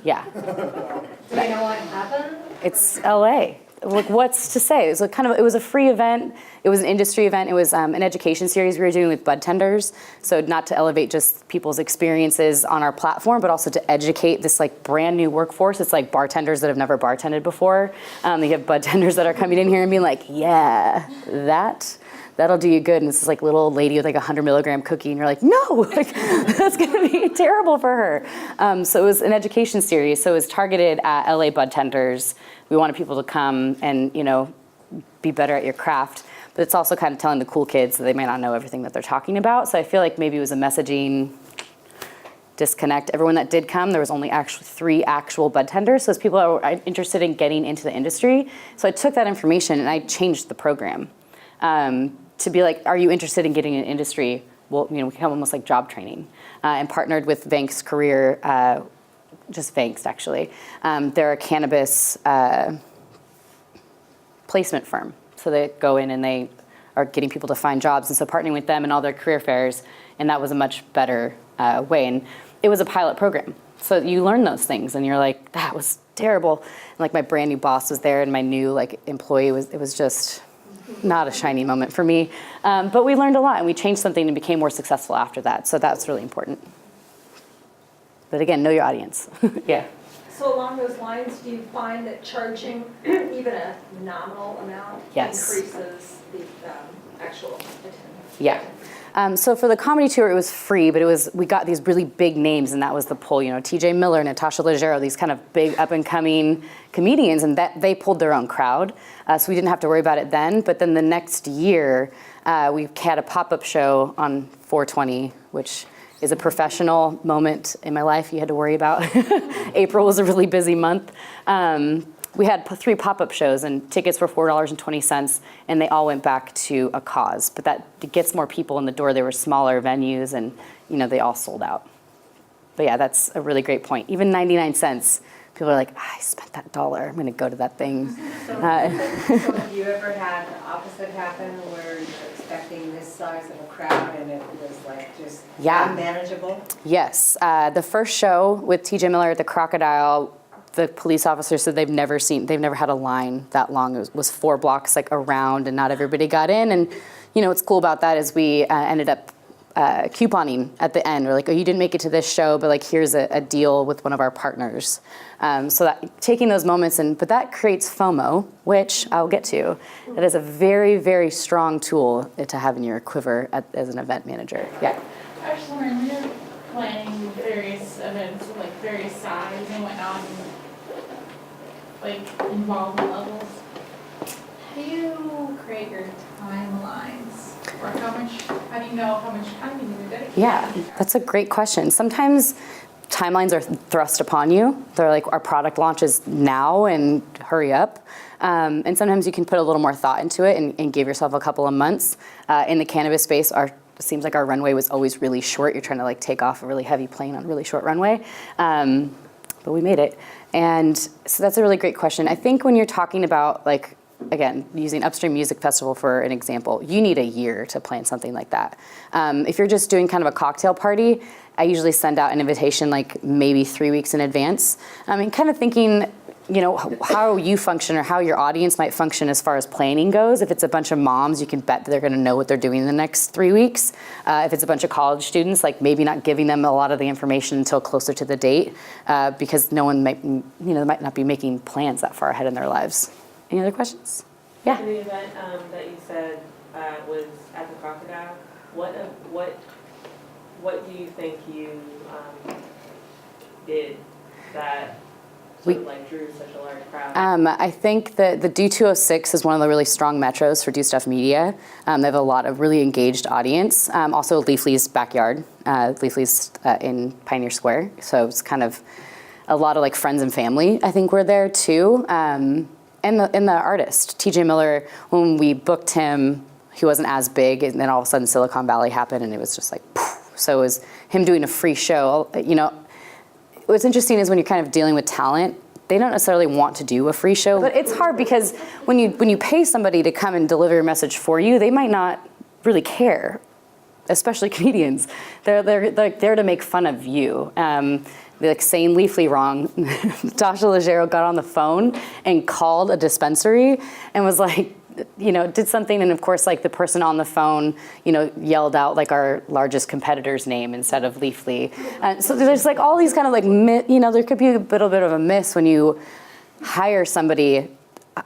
Yeah. Do you know what happened? It's LA. Like, what's to say? It was a free event. It was an industry event. It was an education series we were doing with bud tenders. So not to elevate just people's experiences on our platform, but also to educate this brand new workforce. It's like bartenders that have never bartended before. You have bud tenders that are coming in here and being like, yeah, that'll do you good. And this is little old lady with 100 milligram cookie, and you're like, no, that's gonna be terrible for her. So it was an education series. So it was targeted at LA bud tenders. We wanted people to come and, be better at your craft. But it's also kind of telling the cool kids that they may not know everything that they're talking about. So I feel like maybe it was a messaging disconnect. Everyone that did come, there was only actually 3 actual bud tenders. So it's people that were interested in getting into the industry. So I took that information and I changed the program. To be like, are you interested in getting in industry? Well, we become almost like job training, and partnered with Vank's Career, just Vank's actually. They're a cannabis placement firm. So they go in and they are getting people to find jobs, and so partnering with them in all their career fairs, and that was a much better way. And it was a pilot program. So you learn those things, and you're like, that was terrible. And my brand new boss was there, and my new employee it was just not a shiny moment for me. But we learned a lot, and we changed something and became more successful after that. So that's really important. But again, know your audience. Yeah. So along those lines, do you find that charging even a nominal amount increases the actual attendance? Yeah. So for the comedy tour, it was free, but we got these really big names, and that was the pull. TJ Miller, Natasha Leggero, these kind of big up-and-coming comedians, and that they pulled their own crowd. So we didn't have to worry about it then. But then the next year, we had a pop-up show on 420, which is a professional moment in my life you had to worry about. April was a really busy month. We had 3 pop-up shows, and tickets were $4.20, and they all went back to a cause. But that gets more people in the door. They were smaller venues, and they all sold out. But yeah, that's a really great point. Even 99 cents, people are like, I spent that $1. I'm going to go to that thing. So have you ever had the opposite happen, where you're expecting this size of a crowd and it was just unmanageable? Yes. The first show with TJ Miller at the Crocodile, the police officer said they've never had a line that long. It was 4 blocks around, and not everybody got in. And what's cool about that is we ended up couponing at the end. We're like, oh, you didn't make it to this show, but like here's a deal with one of our partners. So that taking those moments, but that creates FOMO, which I'll get to. That is a very, very strong tool to have in your quiver as an event manager. Yeah. I was just wondering, when you're planning various events of like various size and whatnot, and like involvement levels, how do you create your timelines? Or how do you know how much time you need to dedicate? Yeah, that's a great question. Sometimes timelines are thrust upon you. They're like, our product launches now and hurry up. And sometimes you can put a little more thought into it and give yourself a couple of months. In the cannabis space, it seems like our runway was always really short. You're trying to like take off a really heavy plane on a really short runway. But we made it. And so that's a really great question. I think when you're talking about like, again, using Upstream Music Festival for an example, you need a year to plan something like that. If you're just doing kind of a cocktail party, I usually send out an invitation like maybe 3 weeks in advance. And kind of thinking, how you function or how your audience might function as far as planning goes. If it's a bunch of moms, you can bet that they're gonna know what they're doing in the next 3 weeks. If it's a bunch of college students, like maybe not giving them a lot of the information until closer to the date, because no one might not be making plans that far ahead in their lives. Any other questions? Yeah. In the event that you said was at the Crocodile, what do you think you did that sort of like drew such a large crowd? I think that the D206 is one of the really strong metros for Do Stuff Media. They have a lot of really engaged audience. Also Leafly's backyard. Leafly's in Pioneer Square, so it's kind of a lot of like friends and family. I think were there too. And the artist, TJ Miller, when we booked him, he wasn't as big, and then all of a sudden Silicon Valley happened, and it was just like, poof. So it was him doing a free show. What's interesting is when you're kind of dealing with talent, they don't necessarily want to do a free show, but it's hard because when you pay somebody to come and deliver your message for you, they might not really care, especially comedians. They're there to make fun of you. Like saying Leafly wrong. Dasha Leggero got on the phone and called a dispensary and was like, did something, and of course, like the person on the phone, yelled out like our largest competitor's name instead of Leafly. So there's like all these kind of like, there could be a little bit of a miss when you hire somebody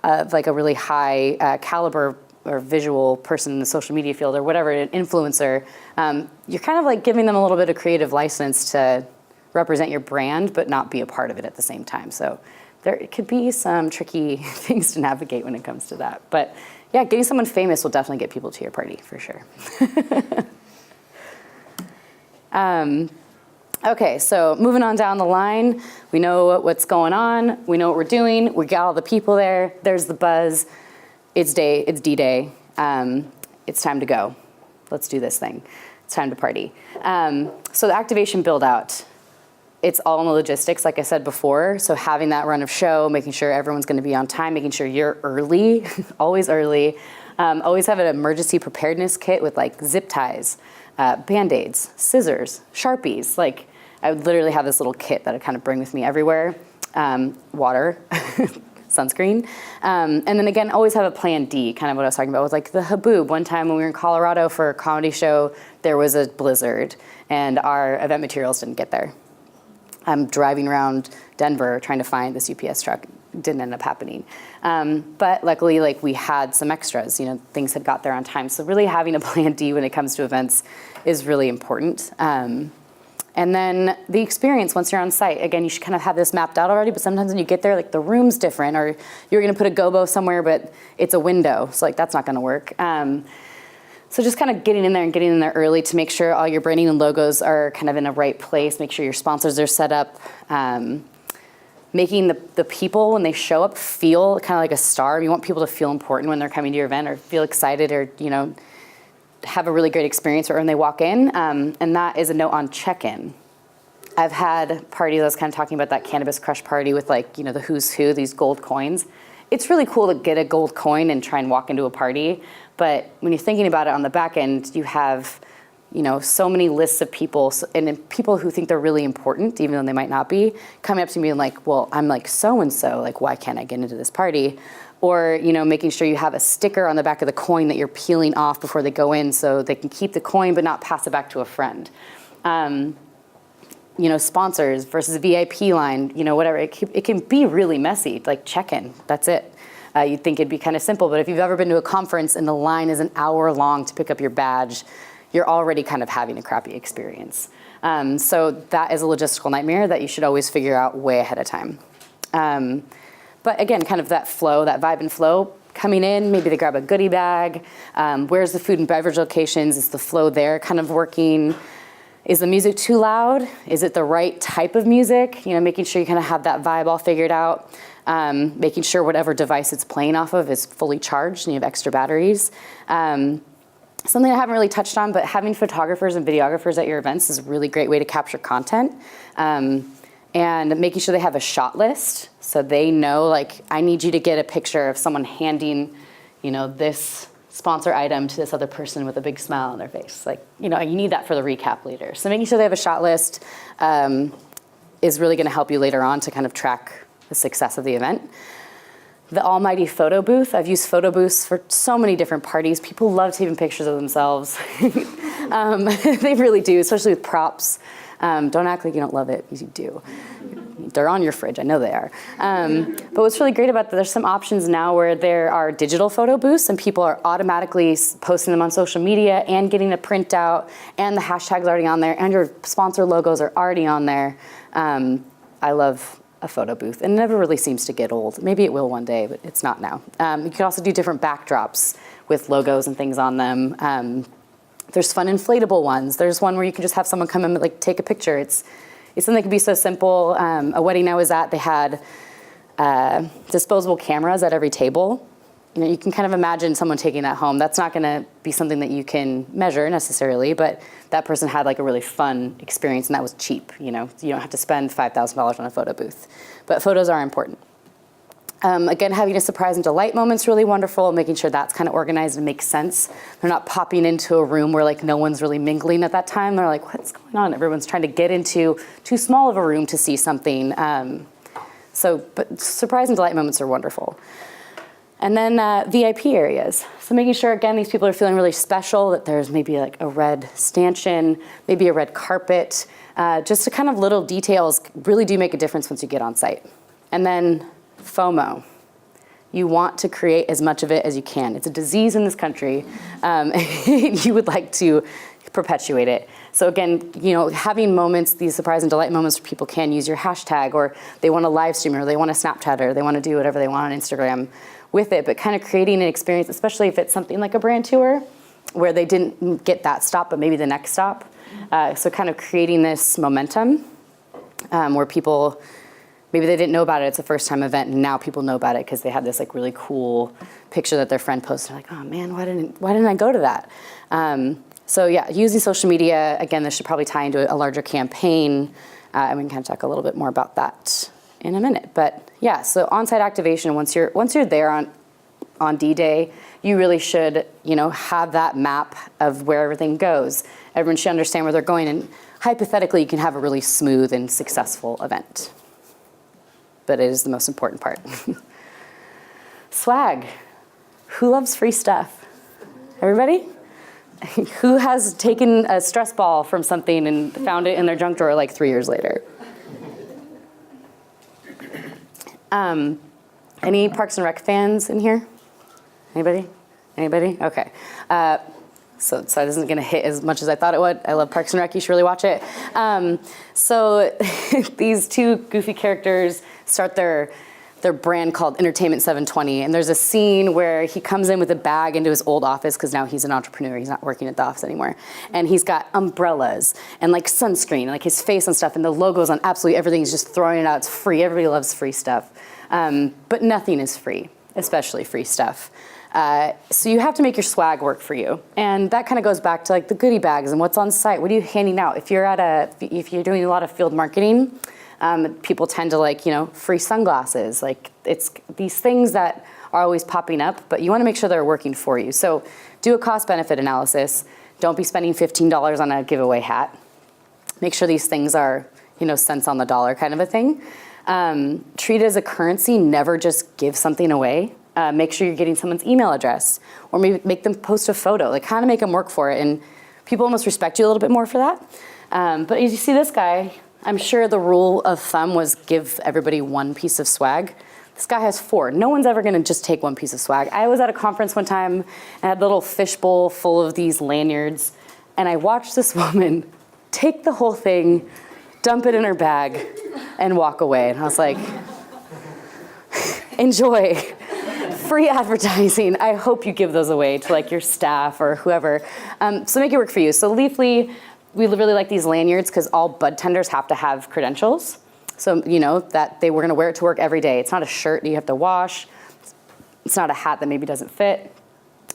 of like a really high caliber or visual person in the social media field or whatever, an influencer. You're kind of like giving them a little bit of creative license to represent your brand, but not be a part of it at the same time. So there could be some tricky things to navigate when it comes to that. But yeah, getting someone famous will definitely get people to your party, for sure. Okay, so moving on down the line, we know what's going on, we know what we're doing, we got all the people there, there's the buzz, it's D-Day, it's time to go. Let's do this thing. It's time to party. So the activation build out. It's all in the logistics, like I said before. So having that run of show, making sure everyone's going to be on time, making sure you're early, always early. Always have an emergency preparedness kit with like zip ties, Band-Aids, scissors, Sharpies. Like I would literally have this little kit that I'd kind of bring with me everywhere. Water, sunscreen. And then again, always have a plan D, kind of what I was talking about with like the Haboob. One time when we were in Colorado for a comedy show, there was a blizzard and our event materials didn't get there. I'm driving around Denver trying to find this UPS truck. Didn't end up happening. But luckily, like we had some extras, things had got there on time. So really having a plan D when it comes to events is really important. And then the experience once you're on site, again, you should kind of have this mapped out already, but sometimes when you get there, like the room's different, or you're gonna put a gobo somewhere, but it's a window. So like that's not gonna work. So just kind of getting in there early to make sure all your branding and logos are kind of in the right place, make sure your sponsors are set up, making the people when they show up feel kind of like a star. You want people to feel important when they're coming to your event or feel excited or, have a really great experience when they walk in. And that is a note on check-in. I've had parties, I was kind of talking about that Cannabis Crush party with like, the who's who, these gold coins. It's really cool to get a gold coin and try and walk into a party. But when you're thinking about it on the back end, you have, so many lists of people and people who think they're really important, even though they might not be, coming up to me and like, well, I'm like so-and-so, like, why can't I get into this party? or, making sure you have a sticker on the back of the coin that you're peeling off before they go in so they can keep the coin but not pass it back to a friend. Sponsors versus VIP line, whatever. It can be really messy, like check-in, that's it. You'd think it'd be kind of simple, but if you've ever been to a conference and the line is an hour long to pick up your badge, you're already kind of having a crappy experience. So that is a logistical nightmare that you should always figure out way ahead of time. But again, kind of that flow, that vibe and flow, coming in, maybe they grab a goodie bag. Where's the food and beverage locations? Is the flow there kind of working? Is the music too loud? Is it the right type of music? Making sure you kind of have that vibe all figured out. Making sure whatever device it's playing off of is fully charged and you have extra batteries. Something I haven't really touched on, but having photographers and videographers at your events is a really great way to capture content. And making sure they have a shot list so they know, like, I need you to get a picture of someone handing, this sponsor item to this other person with a big smile on their face. Like, you need that for the recap later. So making sure they have a shot list is really gonna help you later on to kind of track the success of the event. The almighty photo booth. I've used photo booths for so many different parties. People love taking pictures of themselves. They really do, especially with props. Don't act like you don't love it, because you do. They're on your fridge, I know they are. But what's really great about that, there's some options now where there are digital photo booths and people are automatically posting them on social media and getting a printout and the hashtag's already on there and your sponsor logos are already on there. I love a photo booth. It never really seems to get old. Maybe it will one day, but it's not now. You can also do different backdrops with logos and things on them. There's fun inflatable ones. There's one where you can just have someone come in and like take a picture. It's something that can be so simple. A wedding I was at, they had disposable cameras at every table. You can kind of imagine someone taking that home. That's not gonna be something that you can measure necessarily, but that person had like a really fun experience and that was cheap. You don't have to spend $5,000 on a photo booth, but photos are important. Again, having a surprise and delight moment's really wonderful, making sure that's kind of organized and makes sense. They're not popping into a room where like no one's really mingling at that time. They're like, what's going on? Everyone's trying to get into too small of a room to see something. But surprise and delight moments are wonderful. And then VIP areas. So making sure, again, these people are feeling really special, that there's maybe like a red stanchion, maybe a red carpet. Just the kind of little details really do make a difference once you get on site. And then FOMO. You want to create as much of it as you can. It's a disease in this country. You would like to perpetuate it. So again, having moments, these surprise and delight moments where people can use your hashtag, or they want to live stream, or they want to Snapchat, or they want to do whatever they want on Instagram with it, but kind of creating an experience, especially if it's something like a brand tour, where they didn't get that stop, but maybe the next stop. So kind of creating this momentum where people, maybe they didn't know about it, it's a first time event, and now people know about it because they had this like really cool picture that their friend posted, like, oh man, why didn't I go to that? So yeah, using social media, again, this should probably tie into a larger campaign, and we can kind of talk a little bit more about that in a minute. But yeah, so on-site activation, once you're there on D-Day, you really should, have that map of where everything goes. Everyone should understand where they're going, and hypothetically, you can have a really smooth and successful event. But it is the most important part. Swag. Who loves free stuff? Everybody? Who has taken a stress ball from something and found it in their junk drawer like 3 years later? Any Parks and Rec fans in here? Anybody? Okay. So that isn't going to hit as much as I thought it would. I love Parks and Rec. You should really watch it. So these two goofy characters start their brand called Entertainment 720. And there's a scene where he comes in with a bag into his old office because now he's an entrepreneur. He's not working at the office anymore. And he's got umbrellas and like sunscreen, and like his face on stuff, and the logos on absolutely everything. He's just throwing it out. It's free. Everybody loves free stuff. But nothing is free, especially free stuff. So you have to make your swag work for you. And that kind of goes back to like the goodie bags and what's on site. What are you handing out? If you're doing a lot of field marketing, people tend to like, free sunglasses. Like it's these things that are always popping up, but you want to make sure they're working for you. So do a cost benefit analysis. Don't be spending $15 on a giveaway hat. Make sure these things are, cents on the dollar kind of a thing. Treat it as a currency. Never just give something away. Make sure you're getting someone's email address, or maybe make them post a photo, like kind of make them work for it. And people almost respect you a little bit more for that. But as you see this guy, I'm sure the rule of thumb was give everybody one piece of swag. This guy has 4. No one's ever gonna just take one piece of swag. I was at a conference one time and I had a little fishbowl full of these lanyards, and I watched this woman take the whole thing, dump it in her bag, and walk away. And I was like, enjoy. Free advertising. I hope you give those away to like your staff or whoever. So make it work for you. So Leafly, we really like these lanyards because all bud tenders have to have credentials. So you know that we're gonna wear it to work every day. It's not a shirt that you have to wash. It's not a hat that maybe doesn't fit.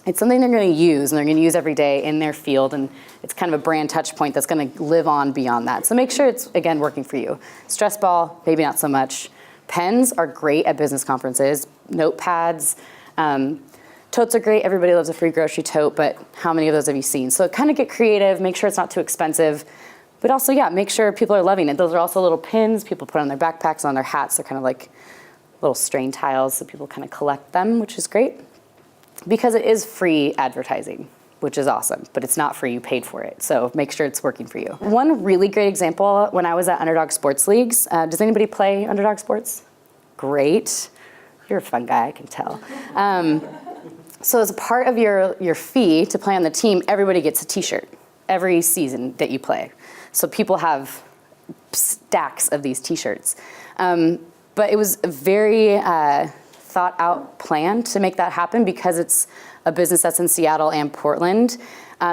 It's something they're gonna use, and they're gonna use every day in their field, and it's kind of a brand touch point that's gonna live on beyond that. So make sure it's, again, working for you. Stress ball, maybe not so much. Pens are great at business conferences. Notepads, totes are great. Everybody loves a free grocery tote, but how many of those have you seen? So kind of get creative, make sure it's not too expensive, but also, yeah, make sure people are loving it. Those are also little pins people put on their backpacks, on their hats. They're kind of like little strain tiles, so people kind of collect them, which is great. Because it is free advertising, which is awesome, but it's not free, you paid for it. So make sure it's working for you. One really great example, when I was at Underdog Sports Leagues, does anybody play Underdog Sports? Great. You're a fun guy, I can tell. So as a part of your fee to play on the team, everybody gets a t-shirt every season that you play. So people have stacks of these t-shirts. But it was a very thought out plan to make that happen because it's a business that's in Seattle and Portland.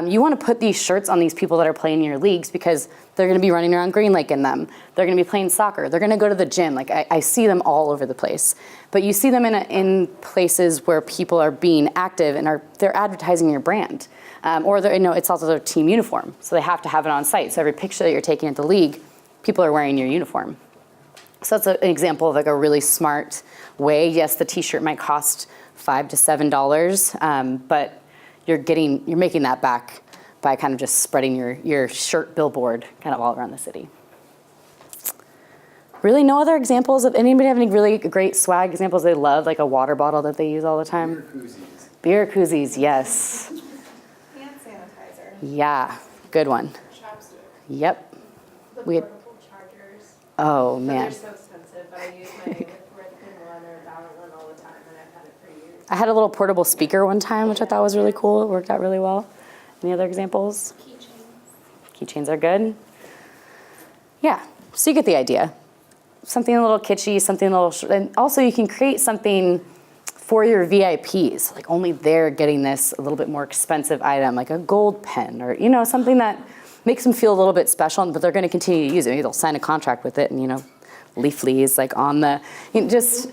You want to put these shirts on these people that are playing in your leagues because they're going to be running around Green Lake in them. They're going to be playing soccer. They're going to go to the gym. Like I see them all over the place. But you see them in places where people are being active and they're advertising your brand. Or it's also their team uniform. So they have to have it on site. So every picture that you're taking at the league, people are wearing your uniform. So that's an example of like a really smart way. Yes, the t-shirt might cost $5 to $7, but you're making that back by kind of just spreading your shirt billboard kind of all around the city. Really no other examples of anybody have any really great swag examples they love, like a water bottle that they use all the time? Beer koozies, yes. Hand sanitizer. Yeah, good one. Chapstick. Yep. The We had, portable chargers. oh But man. they're so expensive, but I use my red pin one or dollar one all the time, and I've had it for years. I had a little portable speaker one time, which I thought was really cool. It worked out really well. Any other examples? Keychains. Keychains are good. Yeah, so you get the idea. Something a little kitschy, something a little, and also you can create something for your VIPs, like only they're getting this a little bit more expensive item, like a gold pen or, something that makes them feel a little bit special, but they're going to continue to use it. Maybe they'll sign a contract with it and, Leafly is like on the, just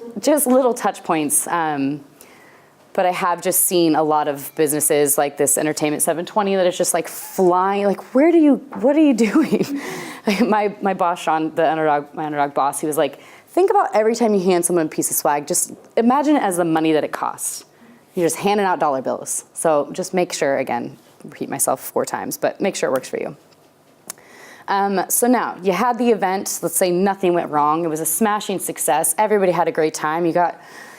little touch points. But I have just seen a lot of businesses like this Entertainment 720 that is just like flying, like, what are you doing? my boss, Sean, my Underdog boss, he was like, think about every time you hand someone a piece of swag, just imagine it as the money that it costs. You're just handing out dollar bills. So just make sure, again, repeat myself 4 times, but make sure it works for you. So now, you had the event, let's say nothing went wrong. It was a smashing success. Everybody had a great time. You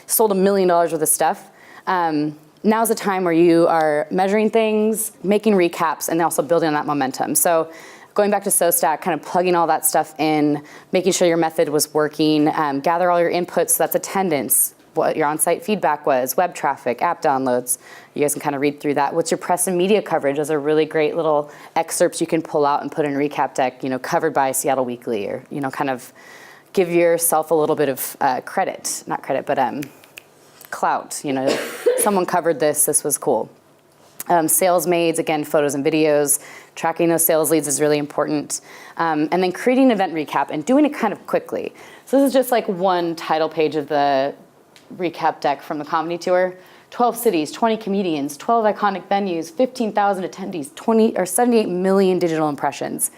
sold $1 million worth of stuff. Now's the time where you are measuring things, making recaps, and also building on that momentum. So going back to SoStack, kind of plugging all that stuff in, making sure your method was working, gather all your inputs, so that's attendance, what your on-site feedback was, web traffic, app downloads. You guys can kind of read through that. What's your press and media coverage? Those are really great little excerpts you can pull out and put in a recap deck, covered by Seattle Weekly, or, kind of give yourself a little bit of credit, not credit, but clout, someone covered this was cool. Sales maids, again, photos and videos, tracking those sales leads is really important. And then creating an event recap and doing it kind of quickly. So this is just like one title page of the recap deck from the comedy tour. 12 cities, 20 comedians, 12 iconic venues, 15,000 attendees, 78 million digital impressions.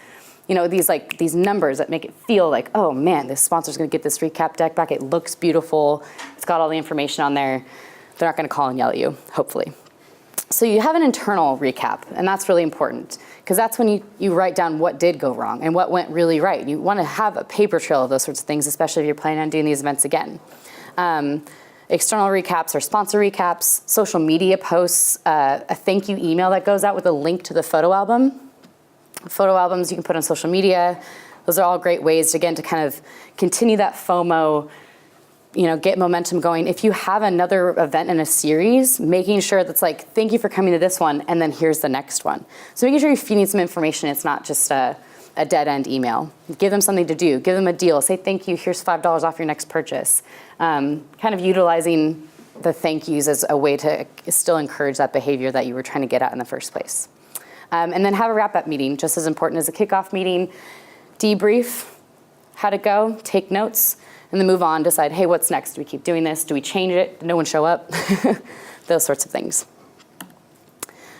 These numbers that make it feel like, oh man, this sponsor's gonna get this recap deck back. It looks beautiful. It's got all the information on there. They're not gonna call and yell at you, hopefully. So you have an internal recap, and that's really important because that's when you write down what did go wrong and what went really right. You wanna have a paper trail of those sorts of things, especially if you're planning on doing these events again. external recaps or sponsor recaps, social media posts, a thank you email that goes out with a link to the photo album. Photo albums you can put on social media. Those are all great ways, again, to kind of continue that FOMO, get momentum going. If you have another event in a series, making sure that's like, thank you for coming to this one, and then here's the next one. So making sure you're feeding some information. It's not just a dead end email. Give them something to do. Give them a deal. Say thank you. Here's $5 off your next purchase. Kind of utilizing the thank yous as a way to still encourage that behavior that you were trying to get at in the first place. And then have a wrap-up meeting, just as important as a kickoff meeting. Debrief, how'd it go? Take notes, and then move on. Decide, hey, what's next? Do we keep doing this? Do we change it? Did no one show up? Those sorts of things.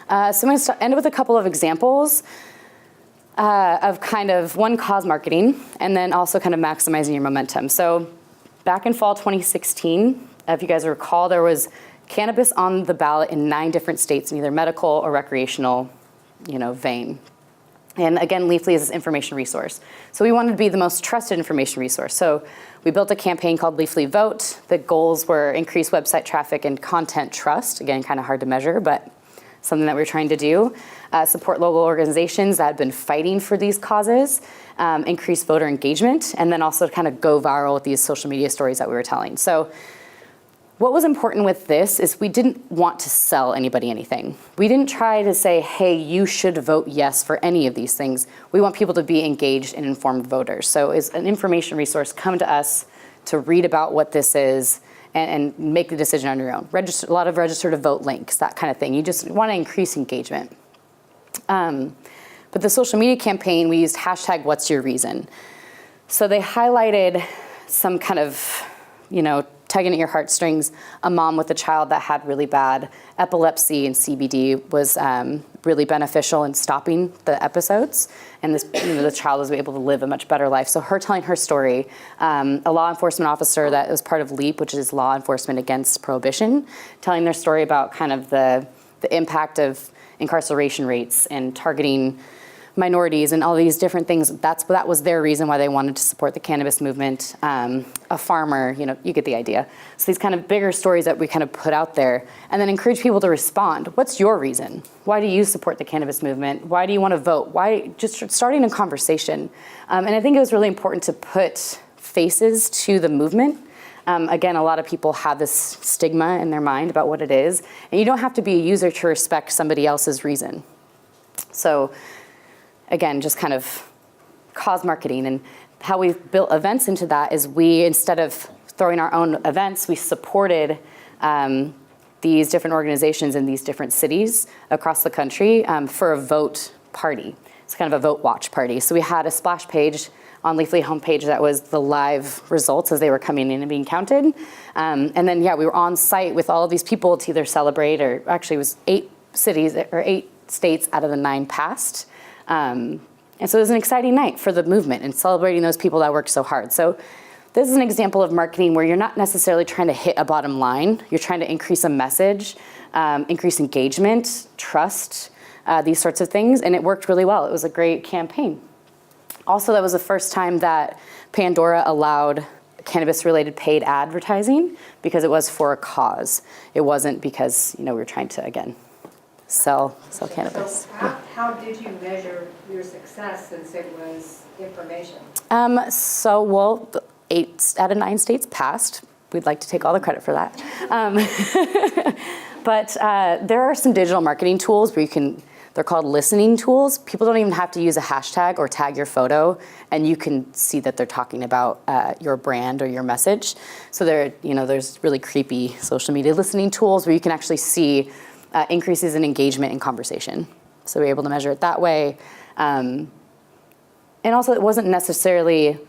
So I'm going to end with a couple of examples of kind of one, cause marketing, and then also kind of maximizing your momentum. So back in fall 2016, if you guys recall, there was cannabis on the ballot in 9 different states in either medical or recreational, vein. And again, Leafly is this information resource. So we wanted to be the most trusted information resource. So we built a campaign called Leafly Vote. The goals were increase website traffic and content trust. Again, kind of hard to measure, but something that we were trying to do. Support local organizations that had been fighting for these causes, increase voter engagement, and then also kind of go viral with these social media stories that we were telling. So what was important with this is we didn't want to sell anybody anything. We didn't try to say, hey, you should vote yes for any of these things. We want people to be engaged and informed voters. So as an information resource, come to us to read about what this is and make the decision on your own. A lot of register to vote links, that kind of thing. You just want to increase engagement. But the social media campaign, we used hashtag what's your reason. So they highlighted some kind of, tugging at your heartstrings. A mom with a child that had really bad epilepsy and CBD was really beneficial in stopping the episodes. And this, the child was able to live a much better life. So her telling her story, a law enforcement officer that was part of LEAP, which is law enforcement against prohibition, telling their story about kind of the impact of incarceration rates and targeting minorities and all these different things. That was their reason why they wanted to support the cannabis movement. A farmer, you get the idea. So these kind of bigger stories that we kind of put out there and then encourage people to respond. What's your reason? Why do you support the cannabis movement? Why do you want to vote? Why? Just starting a conversation. And I think it was really important to put faces to the movement. Again, a lot of people have this stigma in their mind about what it is. And you don't have to be a user to respect somebody else's reason. So again, just kind of cause marketing. And how we've built events into that is we, instead of throwing our own events, we supported these different organizations in these different cities across the country for a vote party. It's kind of a vote watch party. So we had a splash page on Leafly homepage that was the live results as they were coming in and being counted. And then, we were on site with all of these people to either celebrate, or actually it was 8 states out of the 9 passed. And so it was an exciting night for the movement and celebrating those people that worked so hard. So this is an example of marketing where you're not necessarily trying to hit a bottom line. You're trying to increase a message, increase engagement, trust, these sorts of things. And it worked really well. It was a great campaign. Also, that was the first time that Pandora allowed cannabis-related paid advertising because it was for a cause. It wasn't because, we were trying to, again, sell cannabis. So how did you measure your success since it was information? 8 out of 9 states passed. We'd like to take all the credit for that. But there are some digital marketing tools where they're called listening tools. People don't even have to use a hashtag or tag your photo, and you can see that they're talking about your brand or your message. So there's really creepy social media listening tools where you can actually see increases in engagement and conversation. So we're able to measure it that way. And also it wasn't necessarily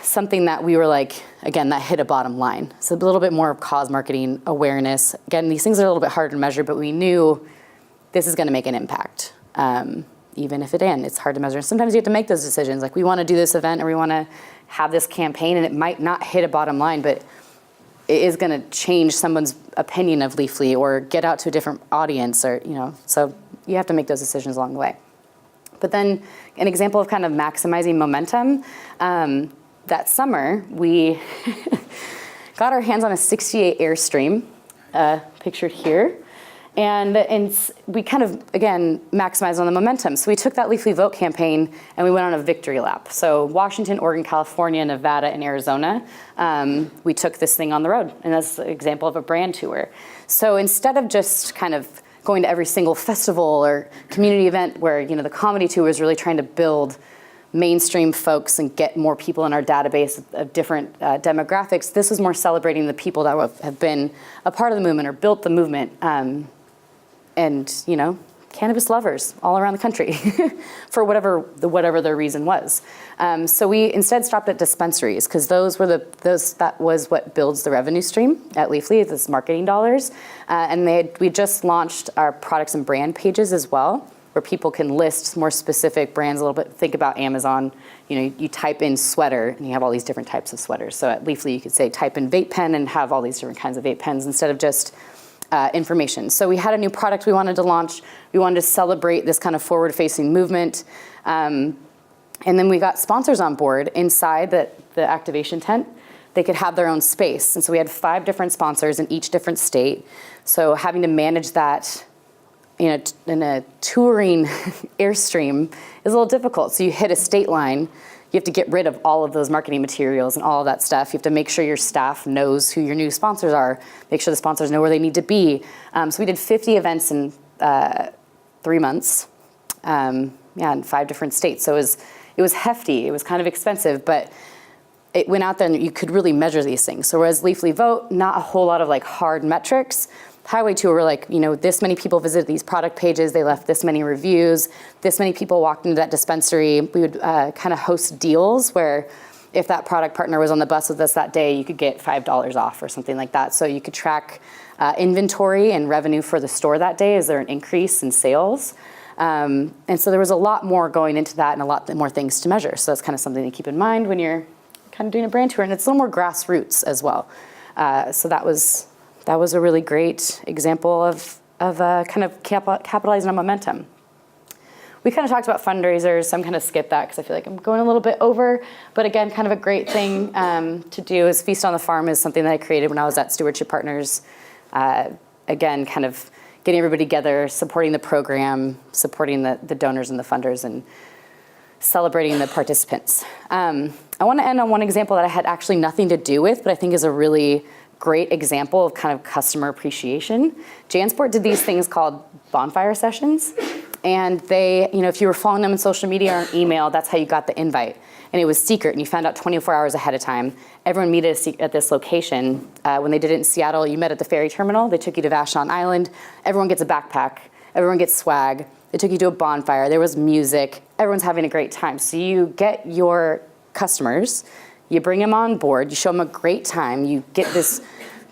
something that we were again, that hit a bottom line. So a little bit more of cause marketing, awareness. Again, these things are a little bit harder to measure, but we knew this is gonna make an impact. Even if it's hard to measure. Sometimes you have to make those decisions. We wanna do this event or we wanna have this campaign, and it might not hit a bottom line, but it is going to change someone's opinion of Leafly or get out to a different audience, or so you have to make those decisions along the way. But then an example of kind of maximizing momentum, that summer we got our hands on a 68 Airstream, pictured here. And we kind of, again, maximized on the momentum. So we took that Leafly Vote campaign and we went on a victory lap. So Washington, Oregon, California, Nevada, and Arizona, we took this thing on the road. And that's an example of a brand tour. So instead of just kind of going to every single festival or community event where, the comedy tour was really trying to build mainstream folks and get more people in our database of different demographics, this was more celebrating the people that have been a part of the movement or built the movement. And cannabis lovers all around the country for whatever their reason was. So we instead stopped at dispensaries because that was what builds the revenue stream at Leafly, this marketing dollars. And we just launched our products and brand pages as well, where people can list more specific brands a little bit. Think about Amazon. You type in sweater and you have all these different types of sweaters. So at Leafly, you could say type in vape pen and have all these different kinds of vape pens instead of just information. So we had a new product we wanted to launch. We wanted to celebrate this kind of forward-facing movement. And then we got sponsors on board inside the activation tent. They could have their own space. And so we had 5 different sponsors in each different state. So having to manage that in a touring Airstream is a little difficult. So you hit a state line. You have to get rid of all of those marketing materials and all of that stuff. You have to make sure your staff knows who your new sponsors are, make sure the sponsors know where they need to be. So we did 50 events in 3 months, in 5 different states. So it was hefty, it was kind of expensive, but it went out there and you could really measure these things. So whereas Leafly Vote, not a whole lot of hard metrics. Highway Tour, we're this many people visited these product pages, they left this many reviews, this many people walked into that dispensary. We would kind of host deals where if that product partner was on the bus with us that day, you could get $5 off or something like that. So you could track inventory and revenue for the store that day. Is there an increase in sales? And so there was a lot more going into that and a lot more things to measure. So that's kind of something to keep in mind when you're kind of doing a brand tour. And it's a little more grassroots as well. So that was a really great example of kind of capitalizing on momentum. We kind of talked about fundraisers, so I'm going to skip that because I feel like I'm going a little bit over. But again, kind of a great thing to do is Feast on the Farm is something that I created when I was at Stewardship Partners. Again, kind of getting everybody together, supporting the program, supporting the donors and the funders, and celebrating the participants. I want to end on one example that I had actually nothing to do with, but I think is a really great example of kind of customer appreciation. JanSport did these things called bonfire sessions. And they, if you were following them on social media or email, that's how you got the invite. And it was secret, and you found out 24 hours ahead of time. Everyone met at this location. When they did it in Seattle, you met at the ferry terminal. They took you to Vashon Island. Everyone gets a backpack. Everyone gets swag. They took you to a bonfire. There was music. Everyone's having a great time. So you get your customers, you bring them on board, you show them a great time, you get this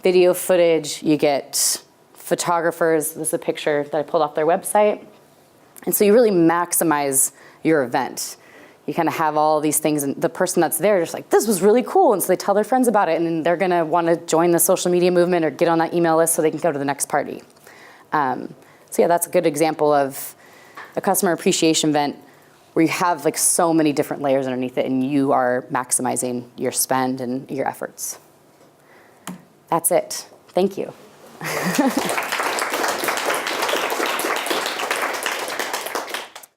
video footage, you get photographers. This is a picture that I pulled off their website. And so you really maximize your event. You kind of have all these things, and the person that's there just like, this was really cool, and so they tell their friends about it, and then they're gonna wanna join the social media movement or get on that email list so they can go to the next party. So yeah, that's a good example of a customer appreciation event where you have so many different layers underneath it, and you are maximizing your spend and your efforts. That's it. Thank you.